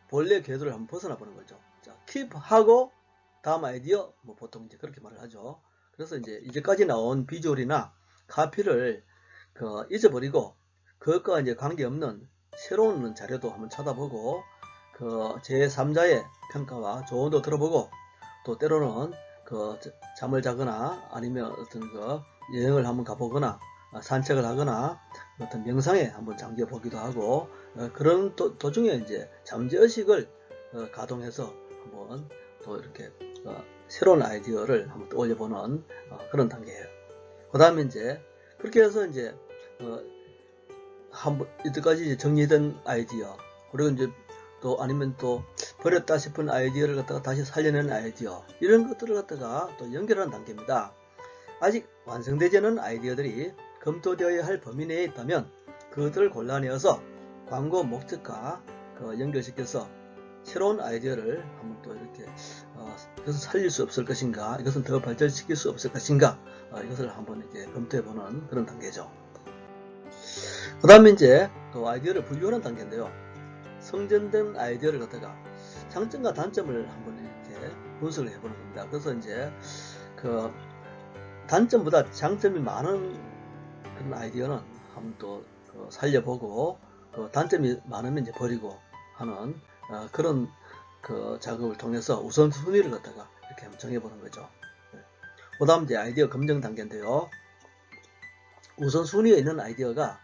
본래 궤도를 한번 벗어나 보는 거죠. 자, 킵하고 다음 아이디어 뭐 보통 이제 그렇게 말을 하죠. 그래서 이제까지 나온 비주얼이나 카피를 잊어버리고 그것과 이제 관계없는 새로운 자료도 한번 찾아보고 제3자의 평가와 조언도 들어보고 또 때로는 잠을 자거나 아니면 어떤 여행을 한번 가보거나 산책을 하거나 어떤 명상에 한번 잠겨 보기도 하고 그런 도중에 이제 잠재의식을 가동해서 한번 또 이렇게 새로운 아이디어를 한번 떠올려보는 그런 단계예요. 그 다음에 이제 그렇게 해서 이제 한번 이때까지 이제 정리된 아이디어, 그리고 이제 또 아니면 또 버렸다 싶은 아이디어를 갖다가 다시 살려낸 아이디어, 이런 것들을 갖다가 또 연결하는 단계입니다. 아직 완성되지 않은 아이디어들이 검토되어야 할 범위 내에 있다면 그것들을 골라내어서 광고 목적과 연결시켜서 새로운 아이디어를 한번 또 이렇게 이것을 살릴 수 없을 것인가, 이것은 더 발전시킬 수 없을 것인가, 이것을 한번 이렇게 검토해보는 그런 단계죠. 그 다음에 이제 또 아이디어를 분류하는 단계인데요. 성전된 아이디어를 갖다가 장점과 단점을 한번 이렇게 분석을 해보는 겁니다. 그래서 이제 그 단점보다 장점이 많은 그런 아이디어는 한번 또 살려보고, 단점이 많으면 이제 버리고 하는 그런 작업을 통해서 우선순위를 갖다가 이렇게 한번 정해보는 거죠. 그 다음 이제 아이디어 검증 단계인데요. 우선순위에 있는 아이디어가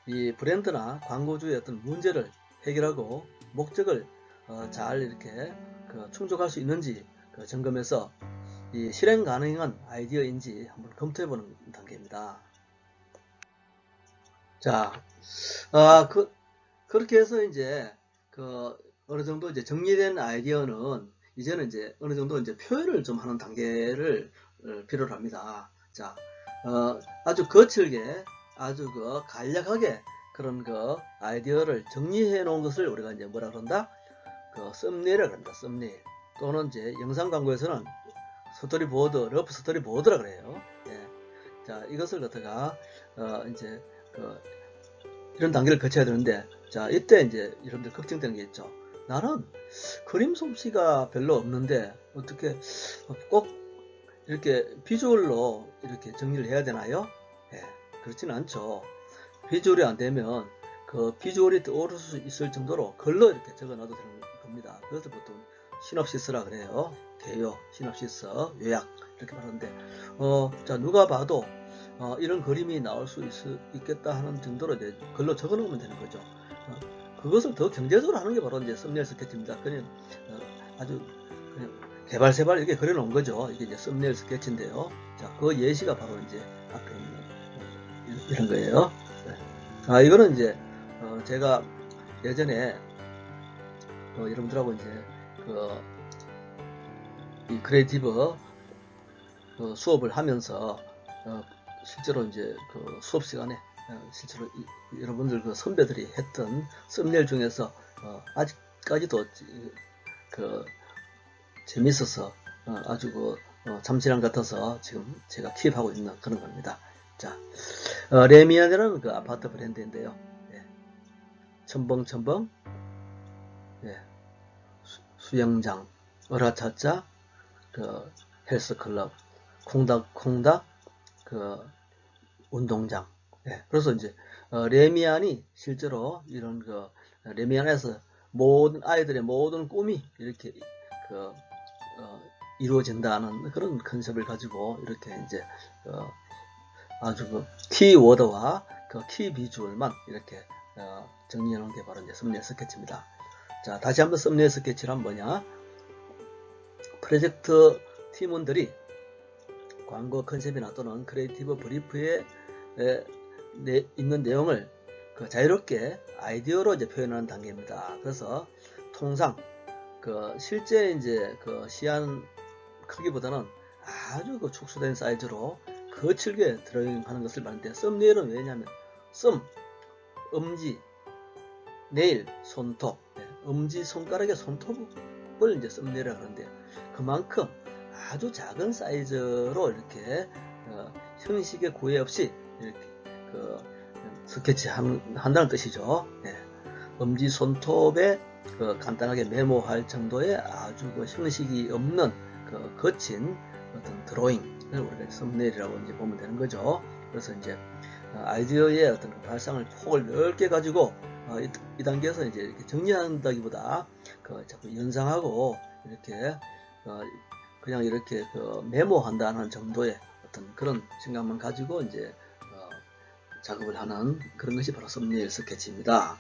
이 브랜드나 광고주의 어떤 문제를 해결하고 목적을 잘 이렇게 충족할 수 있는지 점검해서 이 실행 가능한 아이디어인지 한번 검토해보는 단계입니다. 자, 그렇게 해서 이제 어느 정도 이제 정리된 아이디어는 이제는 이제 어느 정도 이제 표현을 좀 하는 단계를 필요로 합니다. 자, 아주 거칠게, 아주 간략하게 그런 아이디어를 정리해 놓은 것을 우리가 이제 뭐라 그런다? 썸네일이라고 합니다. 썸네일. 또는 이제 영상 광고에서는 스토리보드, 러프 스토리보드라 그래요. 예. 자, 이것을 갖다가 이제 이런 단계를 거쳐야 되는데, 자, 이때 이제 여러분들 걱정되는 게 있죠. 나는 그림 솜씨가 별로 없는데 어떻게 꼭 이렇게 비주얼로 이렇게 정리를 해야 되나요? 예, 그렇지는 않죠. 비주얼이 안 되면 비주얼이 떠오를 수 있을 정도로 글로 이렇게 적어 놔도 되는 겁니다. 그것을 보통 시놉시스라 그래요. 개요, 시놉시스, 요약 이렇게 말하는데, 자, 누가 봐도 이런 그림이 나올 수 있겠다 하는 정도로 이제 글로 적어 놓으면 되는 거죠. 그것을 더 경제적으로 하는 게 바로 이제 썸네일 스케치입니다. 그냥 아주 그냥 개발세발 이렇게 그려 놓은 거죠. 이게 이제 썸네일 스케치인데요. 자, 그 예시가 바로 이제 앞에 있는 이런 거예요. 네. 이거는 이제 제가 예전에 여러분들하고 이제 이 크리에이티브 수업을 하면서 실제로 이제 수업 시간에 실제로 여러분들 선배들이 했던 썸네일 중에서 아직까지도 재밌어서 아주 참신함 같아서 지금 제가 킵하고 있는 그런 겁니다. 자, 레미안이라는 아파트 브랜드인데요. 예. 첨벙첨벙, 예. 수영장, 어라차차, 헬스클럽, 콩닥콩닥, 운동장. 예. 그래서 이제 레미안이 실제로 이런 레미안에서 모든 아이들의 모든 꿈이 이렇게 이루어진다는 그런 컨셉을 가지고 이렇게 이제 아주 키워드와 키 비주얼만 이렇게 정리해 놓은 게 바로 이제 썸네일 스케치입니다. 자, 다시 한번 썸네일 스케치란 뭐냐? 프로젝트 팀원들이 광고 컨셉이나 또는 크리에이티브 브리프에 있는 내용을 자유롭게 아이디어로 이제 표현하는 단계입니다. 그래서 통상 실제 이제 시안 크기보다는 아주 축소된 사이즈로 거칠게 드로잉하는 것을 말하는데, 썸네일은 왜냐하면 엄지, 네일, 손톱, 엄지 손가락의 손톱을 이제 썸네일이라고 하는데, 그만큼 아주 작은 사이즈로 이렇게 형식의 구애 없이 이렇게 스케치 한다는 뜻이죠. 네. 엄지 손톱에 간단하게 메모할 정도의 아주 형식이 없는 거친 어떤 드로잉을 우리가 썸네일이라고 이제 보면 되는 거죠. 그래서 이제 아이디어의 어떤 발상을 폭을 넓게 가지고 이 단계에서 이제 이렇게 정리한다기보다 자꾸 연상하고 이렇게 그냥 이렇게 메모한다는 정도의 어떤 그런 생각만 가지고 이제 작업을 하는 그런 것이 바로 썸네일 스케치입니다.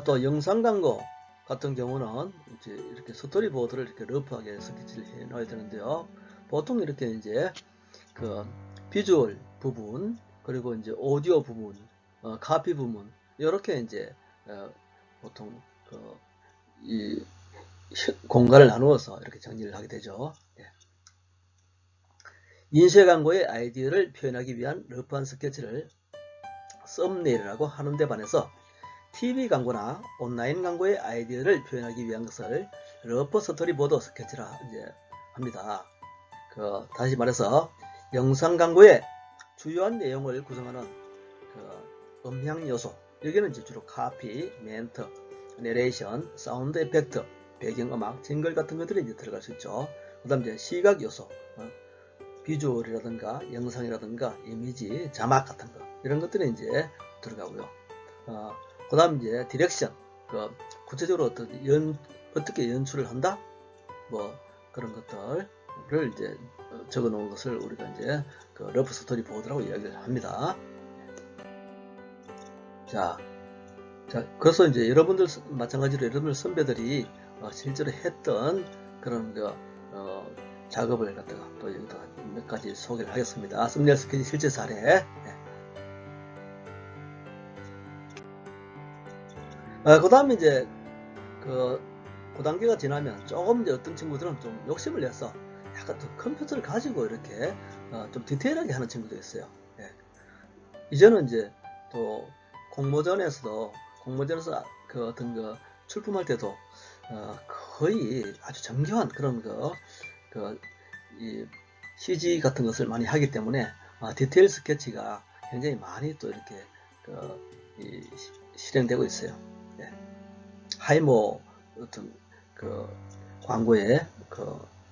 또 영상 광고 같은 경우는 이제 이렇게 스토리보드를 이렇게 러프하게 스케치를 해 놓아야 되는데요. 보통 이렇게 이제 비주얼 부분, 그리고 이제 오디오 부문, 카피 부문, 이렇게 이제 보통 이 공간을 나누어서 이렇게 정리를 하게 되죠. 예. 인쇄 광고의 아이디어를 표현하기 위한 러프한 스케치를 썸네일이라고 하는데 반해서 TV 광고나 온라인 광고의 아이디어를 표현하기 위한 것을 러프 스토리보드 스케치라 이제 합니다. 다시 말해서 영상 광고의 주요한 내용을 구성하는 음향 요소, 여기는 이제 주로 카피, 멘트, 내레이션, 사운드 에펙트, 배경음악, 징글 같은 것들이 이제 들어갈 수 있죠. 그 다음 이제 시각 요소, 비주얼이라든가 영상이라든가 이미지, 자막 같은 거, 이런 것들이 이제 들어가고요. 그 다음 이제 디렉션, 구체적으로 어떻게 연출을 한다? 뭐 그런 것들을 이제 적어 놓은 것을 우리가 이제 러프 스토리 보드라고 이야기를 합니다. 자, 그래서 이제 여러분들 마찬가지로 여러분들 선배들이 실제로 했던 그런 작업을 갖다가 또 여기다 몇 가지 소개를 하겠습니다. 썸네일 스케치 실제 사례. 네. 그 다음에 이제 그 단계가 지나면 조금 이제 어떤 친구들은 좀 욕심을 내서 약간 또 컴퓨터를 가지고 이렇게 좀 디테일하게 하는 친구도 있어요. 예. 이제는 이제 또 공모전에서 어떤 출품할 때도 거의 아주 정교한 그런 이 CG 같은 것을 많이 하기 때문에 디테일 스케치가 굉장히 많이 또 이렇게 실행되고 있어요. 예. 하이모 어떤 광고에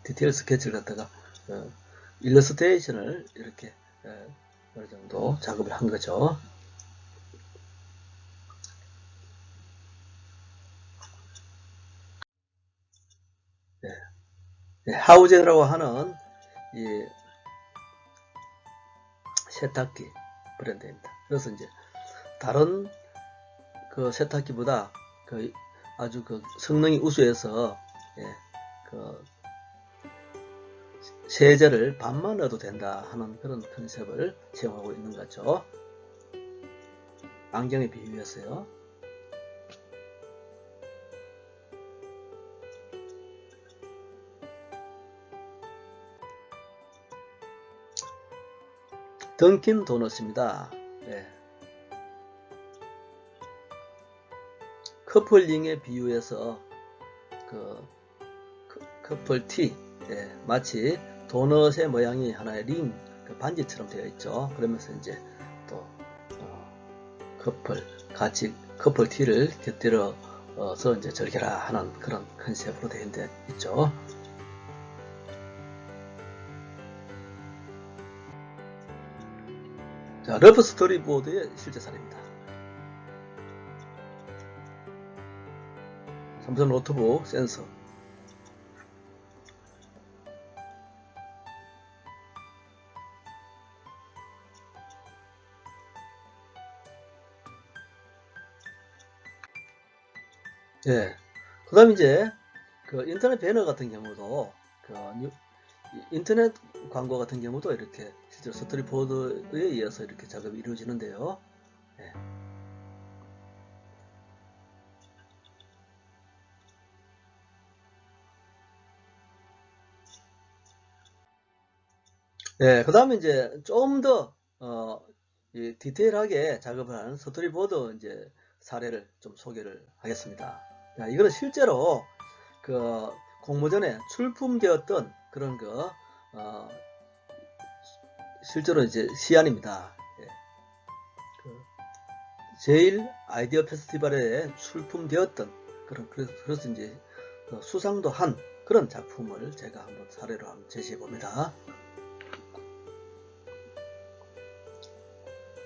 디테일 스케치를 갖다가 일러스트레이션을 이렇게 어느 정도 작업을 한 거죠. 네. 하우젠이라고 하는 이 세탁기 브랜드입니다. 그래서 이제 다른 세탁기보다 아주 성능이 우수해서 세제를 반만 넣어도 된다 하는 그런 컨셉을 채용하고 있는 거죠. 안경에 비유해서요. 던킨 도넛입니다. 네. 커플링에 비유해서 커플티, 마치 도넛의 모양이 하나의 링, 반지처럼 되어 있죠. 그러면서 이제 또 같이 커플티를 곁들여서 이제 즐겨라 하는 그런 컨셉으로 되어 있죠. 자, 러프 스토리보드의 실제 사례입니다. 삼성 노트북 센서. 예. 그 다음 이제 인터넷 배너 같은 경우도 인터넷 광고 같은 경우도 이렇게 실제로 스토리보드에 의해서 이렇게 작업이 이루어지는데요. 예. 네, 그 다음에 이제 좀 더 디테일하게 작업을 하는 스토리보드 이제 사례를 좀 소개를 하겠습니다. 자, 이거는 실제로 공모전에 출품되었던 그런 실제로 이제 시안입니다. 예. 제일 아이디어 페스티벌에 출품되었던 그래서 이제 수상도 한 그런 작품을 제가 한번 사례로 한번 제시해 봅니다.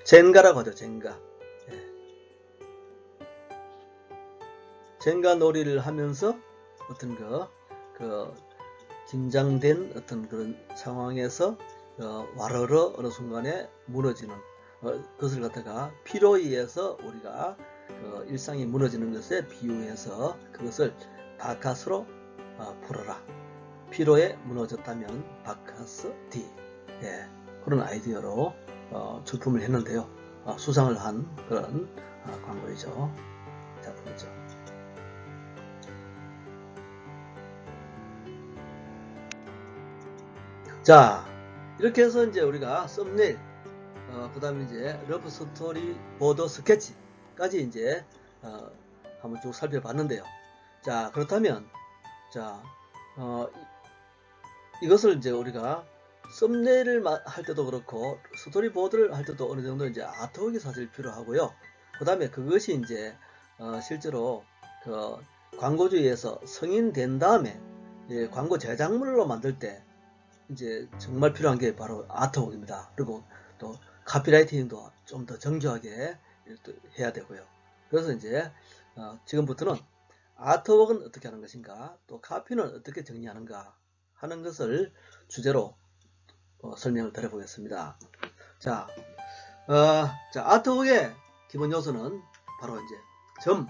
젠가라고 하죠. 젠가. 예. 젠가 놀이를 하면서 어떤 긴장된 어떤 그런 상황에서 와르르 어느 순간에 무너지는 그것을 갖다가 피로에 의해서 우리가 일상이 무너지는 것에 비유해서 그것을 바카스로 풀어라. 피로에 무너졌다면 바카스 D. 예. 그런 아이디어로 출품을 했는데요. 수상을 한 그런 광고이죠. 작품이죠. 자, 이렇게 해서 이제 우리가 썸네일, 그 다음에 이제 러브 스토리 보드 스케치까지 이제 한번 쭉 살펴봤는데요. 자, 그렇다면 자, 이것을 이제 우리가 썸네일을 할 때도 그렇고 스토리보드를 할 때도 어느 정도 이제 아트웍이 사실 필요하고요. 그 다음에 그것이 이제 실제로 그 광고주의에서 승인된 다음에 광고 제작물로 만들 때 이제 정말 필요한 게 바로 아트웍입니다. 그리고 또 카피라이팅도 좀 더 정교하게 해야 되고요. 그래서 이제 지금부터는 아트웍은 어떻게 하는 것인가, 또 카피는 어떻게 정리하는가 하는 것을 주제로 설명을 드려보겠습니다. 자, 아트웍의 기본 요소는 바로 이제 점,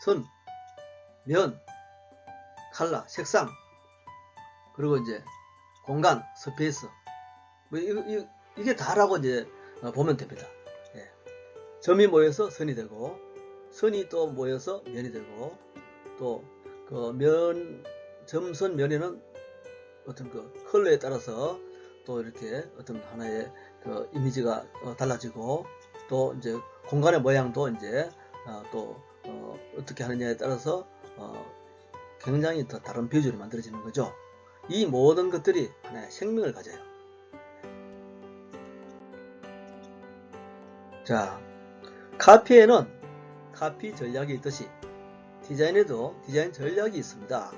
선, 면, 컬러, 색상, 그리고 이제 공간, 스페이스, 뭐 이게 다라고 이제 보면 됩니다. 예. 점이 모여서 선이 되고, 선이 또 모여서 면이 되고, 또 그 면, 점선 면에는 어떤 그 컬러에 따라서 또 이렇게 어떤 하나의 그 이미지가 달라지고, 또 이제 공간의 모양도 이제 또 어떻게 하느냐에 따라서 굉장히 더 다른 비주얼이 만들어지는 거죠. 이 모든 것들이 하나의 생명을 가져요. 자, 카피에는 카피 전략이 있듯이 디자인에도 디자인 전략이 있습니다.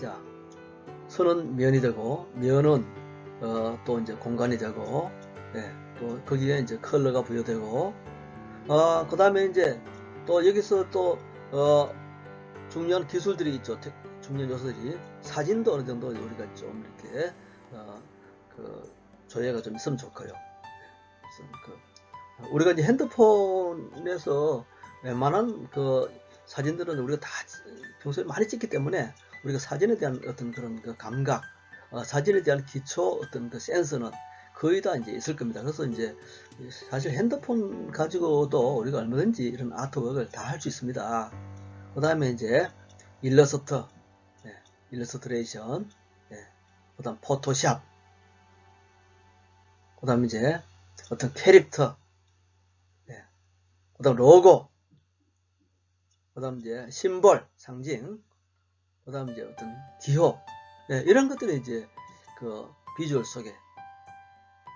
자, 선은 면이 되고, 면은 또 이제 공간이 되고, 또 거기에 이제 컬러가 부여되고, 그 다음에 이제 또 여기서 또 중요한 기술들이 있죠. 중요한 요소들이, 사진도 어느 정도 우리가 좀 이렇게 그 조예가 좀 있으면 좋고요. 우리가 이제 핸드폰에서 웬만한 그 사진들은 우리가 다 평소에 많이 찍기 때문에 우리가 사진에 대한 어떤 그런 그 감각, 사진에 대한 기초 어떤 그 센스는 거의 다 이제 있을 겁니다. 그래서 이제 사실 핸드폰 가지고도 우리가 얼마든지 이런 아트웍을 다 할 수 있습니다. 그 다음에 이제 일러스트, 일러스트레이션, 그 다음 포토샵, 그 다음 이제 어떤 캐릭터, 그 다음 로고, 그 다음 이제 심볼, 상징, 그 다음 이제 어떤 기호, 이런 것들이 이제 그 비주얼 속에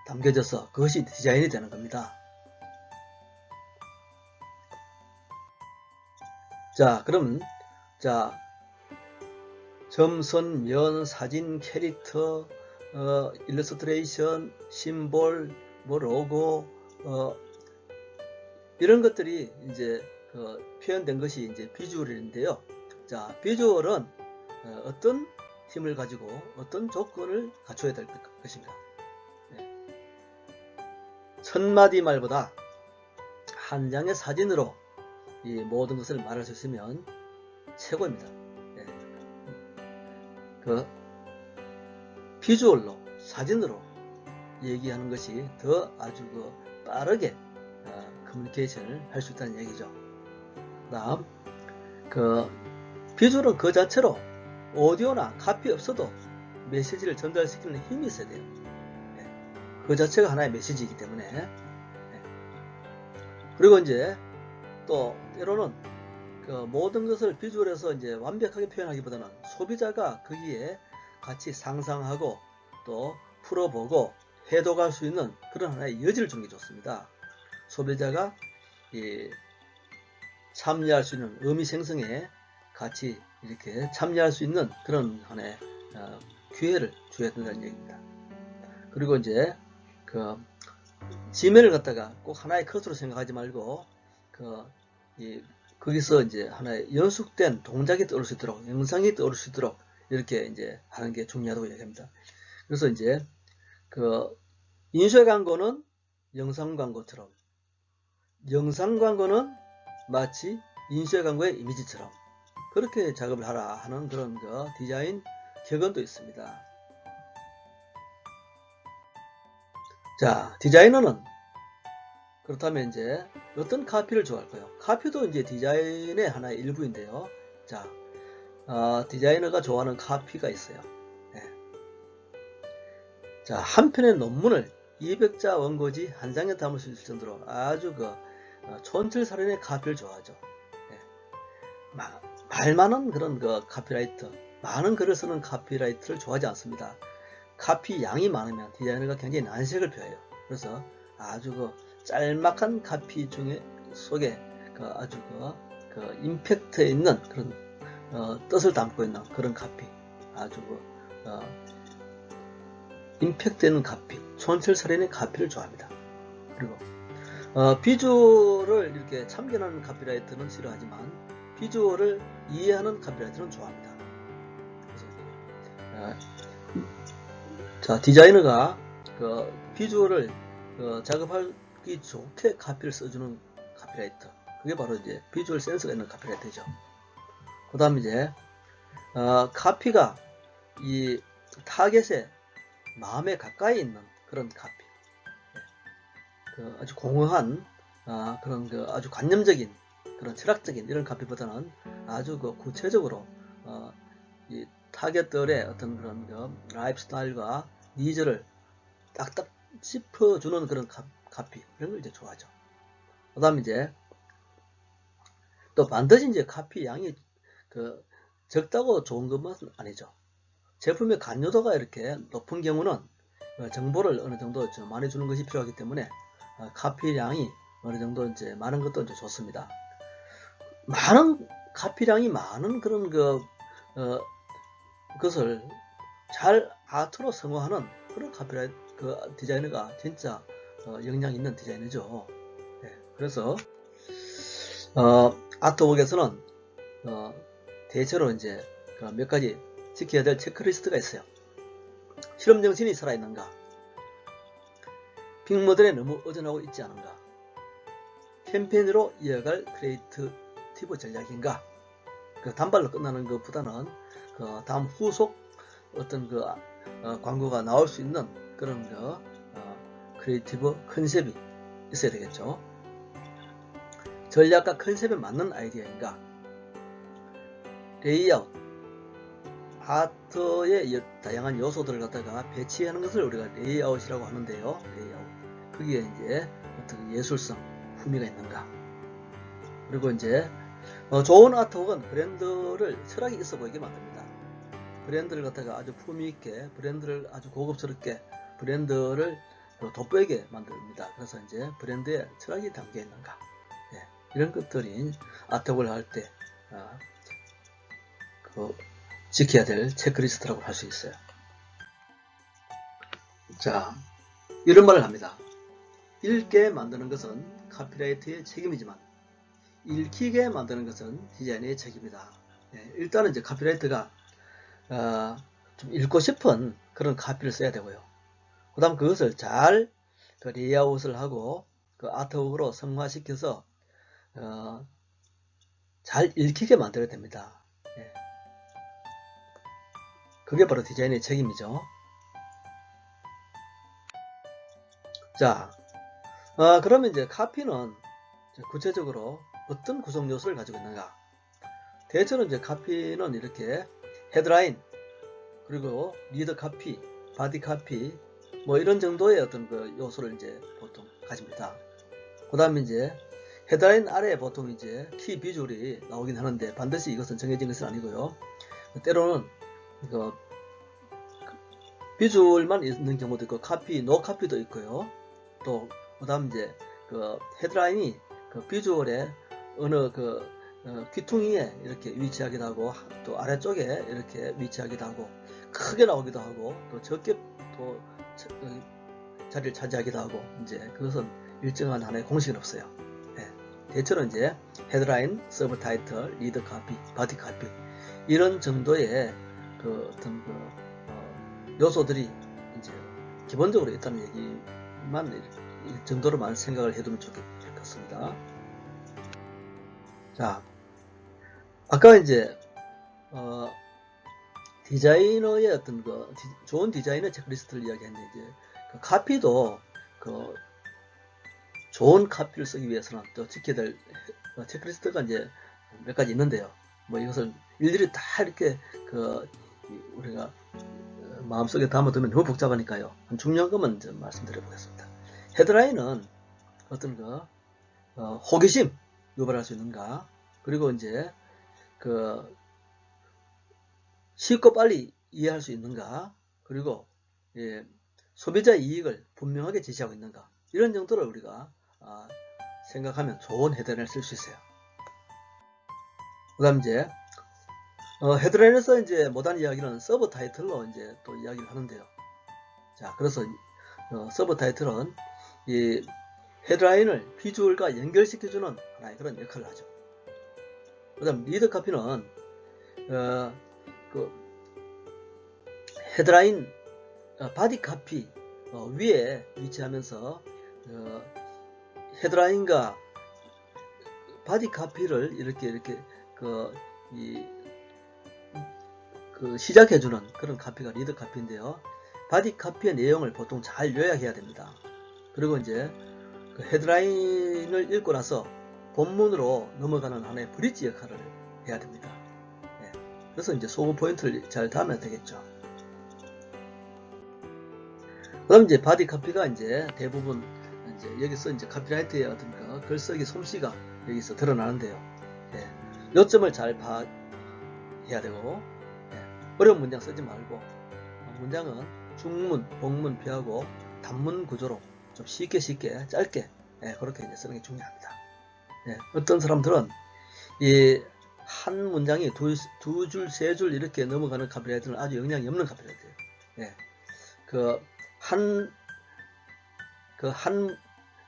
담겨져서 그것이 디자인이 되는 겁니다. 자, 그럼 자, 점선, 면, 사진, 캐릭터, 일러스트레이션, 심볼, 뭐 로고, 이런 것들이 이제 그 표현된 것이 이제 비주얼인데요. 자, 비주얼은 어떤 힘을 가지고 어떤 조건을 갖춰야 될 것인가. 천마디 말보다 한 장의 사진으로 이 모든 것을 말할 수 있으면 최고입니다. 그 비주얼로, 사진으로 얘기하는 것이 더 아주 그 빠르게 커뮤니케이션을 할 수 있다는 얘기죠. 다음, 그 비주얼은 그 자체로 오디오나 카피 없어도 메시지를 전달시키는 힘이 있어야 돼요. 그 자체가 하나의 메시지이기 때문에. 그리고 이제 또 때로는 그 모든 것을 비주얼에서 이제 완벽하게 표현하기보다는 소비자가 거기에 같이 상상하고 또 풀어보고 해독할 수 있는 그런 하나의 여지를 주는 게 좋습니다. 소비자가 참여할 수 있는 의미 생성에 같이 이렇게 참여할 수 있는 그런 하나의 기회를 줘야 된다는 얘기입니다. 그리고 이제 그 지면을 갖다가 꼭 하나의 컷으로 생각하지 말고 거기서 이제 하나의 연속된 동작이 떠올 수 있도록, 영상이 떠올 수 있도록 이렇게 이제 하는 게 중요하다고 얘기합니다. 그래서 이제 그 인쇄 광고는 영상 광고처럼, 영상 광고는 마치 인쇄 광고의 이미지처럼 그렇게 작업을 하라 하는 그런 그 디자인 격언도 있습니다. 자, 디자이너는 그렇다면 이제 어떤 카피를 좋아할까요? 카피도 이제 디자인의 하나의 일부인데요. 자, 디자이너가 좋아하는 카피가 있어요. 네. 자, 한 편의 논문을 200자 원고지 한 장에 담을 수 있을 정도로 아주 촌철살인의 카피를 좋아하죠. 네. 말 많은 그런 카피라이터, 많은 글을 쓰는 카피라이터를 좋아하지 않습니다. 카피 양이 많으면 디자이너가 굉장히 난색을 표해요. 그래서 아주 짤막한 카피 속에 아주 임팩트 있는 그런 뜻을 담고 있는 그런 카피, 아주 임팩트 있는 카피, 촌철살인의 카피를 좋아합니다. 그리고 비주얼을 이렇게 참견하는 카피라이터는 싫어하지만 비주얼을 이해하는 카피라이터는 좋아합니다. 자, 디자이너가 비주얼을 작업하기 좋게 카피를 써주는 카피라이터, 그게 바로 이제 비주얼 센스가 있는 카피라이터죠. 그 다음 이제 카피가 이 타겟의 마음에 가까이 있는 그런 카피, 아주 공허한 그런 아주 관념적인 그런 철학적인 이런 카피보다는 아주 구체적으로 이 타겟들의 어떤 그런 라이프 스타일과 니즈를 딱딱 짚어주는 그런 카피, 이런 걸 이제 좋아하죠. 그 다음 이제 또 반드시 이제 카피 양이 적다고 좋은 것만은 아니죠. 제품의 간요도가 이렇게 높은 경우는 정보를 어느 정도 좀 많이 주는 것이 필요하기 때문에 카피량이 어느 정도 이제 많은 것도 이제 좋습니다. 많은 카피량이 많은 그런 그것을 잘 아트로 성화하는 그런 디자이너가 진짜 역량 있는 디자이너죠. 네, 그래서 아트웍에서는 대체로 이제 몇 가지 지켜야 될 체크리스트가 있어요. 실험 정신이 살아있는가? 빅모델에 너무 의존하고 있지 않은가? 캠페인으로 이어갈 크리에이티브 전략인가? 단발로 끝나는 것보다는 다음 후속 어떤 광고가 나올 수 있는 그런 크리에이티브 컨셉이 있어야 되겠죠. 전략과 컨셉에 맞는 아이디어인가? 레이아웃, 아트의 다양한 요소들을 갖다가 배치하는 것을 우리가 레이아웃이라고 하는데요. 레이아웃. 거기에 이제 어떤 예술성, 품위가 있는가? 그리고 이제 좋은 아트웍은 브랜드를 철학이 있어 보이게 만듭니다. 브랜드를 갖다가 아주 품위 있게, 브랜드를 아주 고급스럽게, 브랜드를 돋보이게 만듭니다. 그래서 이제 브랜드에 철학이 담겨 있는가? 네, 이런 것들이 아트웍을 할 때 지켜야 될 체크리스트라고 할 수 있어요. 자, 이런 말을 합니다. 읽게 만드는 것은 카피라이터의 책임이지만 읽히게 만드는 것은 디자이너의 책임이다. 네, 일단은 이제 카피라이터가 좀 읽고 싶은 그런 카피를 써야 되고요. 그 다음 그것을 잘 레이아웃을 하고 아트웍으로 성화시켜서 잘 읽히게 만들어야 됩니다. 네. 그게 바로 디자인의 책임이죠. 자, 그러면 이제 카피는 구체적으로 어떤 구성 요소를 가지고 있는가? 대체로 이제 카피는 이렇게 헤드라인, 그리고 리더 카피, 바디 카피, 뭐 이런 정도의 어떤 요소를 이제 보통 가집니다. 그 다음에 이제 헤드라인 아래에 보통 이제 키 비주얼이 나오긴 하는데 반드시 이것은 정해진 것은 아니고요. 때로는 비주얼만 있는 경우도 있고 노 카피도 있고요. 또 그다음 이제 헤드라인이 비주얼에 어느 귀퉁이에 이렇게 위치하기도 하고 또 아래쪽에 이렇게 위치하기도 하고 크게 나오기도 하고 또 적게 또 자리를 차지하기도 하고 이제 그것은 일정한 하나의 공식은 없어요. 네. 대체로 이제 헤드라인, 서브 타이틀, 리더 카피, 바디 카피 이런 정도의 어떤 요소들이 이제 기본적으로 있다는 얘기만 이 정도로만 생각을 해두면 좋겠습니다. 자, 아까 이제 디자이너의 어떤 좋은 디자이너 체크리스트를 이야기했는데 이제 카피도 그 좋은 카피를 쓰기 위해서는 또 지켜야 될 체크리스트가 이제 몇 가지 있는데요. 뭐 이것을 일일이 다 이렇게 우리가 마음속에 담아두면 너무 복잡하니까요. 중요한 것만 좀 말씀드려 보겠습니다. 헤드라인은 어떤 호기심 유발할 수 있는가, 그리고 이제 쉽고 빨리 이해할 수 있는가, 그리고 소비자의 이익을 분명하게 제시하고 있는가, 이런 정도를 우리가 생각하면 좋은 헤드라인을 쓸 수 있어요. 그 다음 이제 헤드라인에서 이제 못한 이야기는 서브 타이틀로 이제 또 이야기를 하는데요. 자, 그래서 서브 타이틀은 이 헤드라인을 비주얼과 연결시켜주는 하나의 그런 역할을 하죠. 그 다음 리더 카피는 헤드라인 바디 카피 위에 위치하면서 헤드라인과 바디 카피를 이렇게 시작해주는 그런 카피가 리더 카피인데요. 바디 카피의 내용을 보통 잘 요약해야 됩니다. 그리고 이제 헤드라인을 읽고 나서 본문으로 넘어가는 하나의 브릿지 역할을 해야 됩니다. 그래서 이제 소구 포인트를 잘 담아야 되겠죠. 그럼 이제 바디 카피가 이제 대부분 이제 여기서 이제 카피라이터의 어떤 글쓰기 솜씨가 여기서 드러나는데요. 요점을 잘 파악해야 되고, 어려운 문장 쓰지 말고, 문장은 중문, 복문 피하고 단문 구조로 좀 쉽게 짧게 그렇게 이제 쓰는 게 중요합니다. 어떤 사람들은 이 한 문장이 두 줄, 세 줄 이렇게 넘어가는 카피라이터는 아주 영향이 없는 카피라이터예요.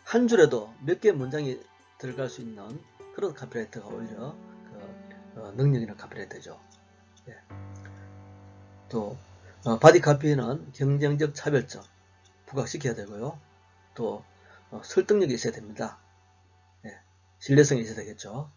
한 줄에도 몇 개의 문장이 들어갈 수 있는 그런 카피라이터가 오히려 능력 있는 카피라이터죠. 또 바디 카피는 경쟁적 차별점 부각시켜야 되고요. 또 설득력이 있어야 됩니다. 신뢰성이 있어야 되겠죠.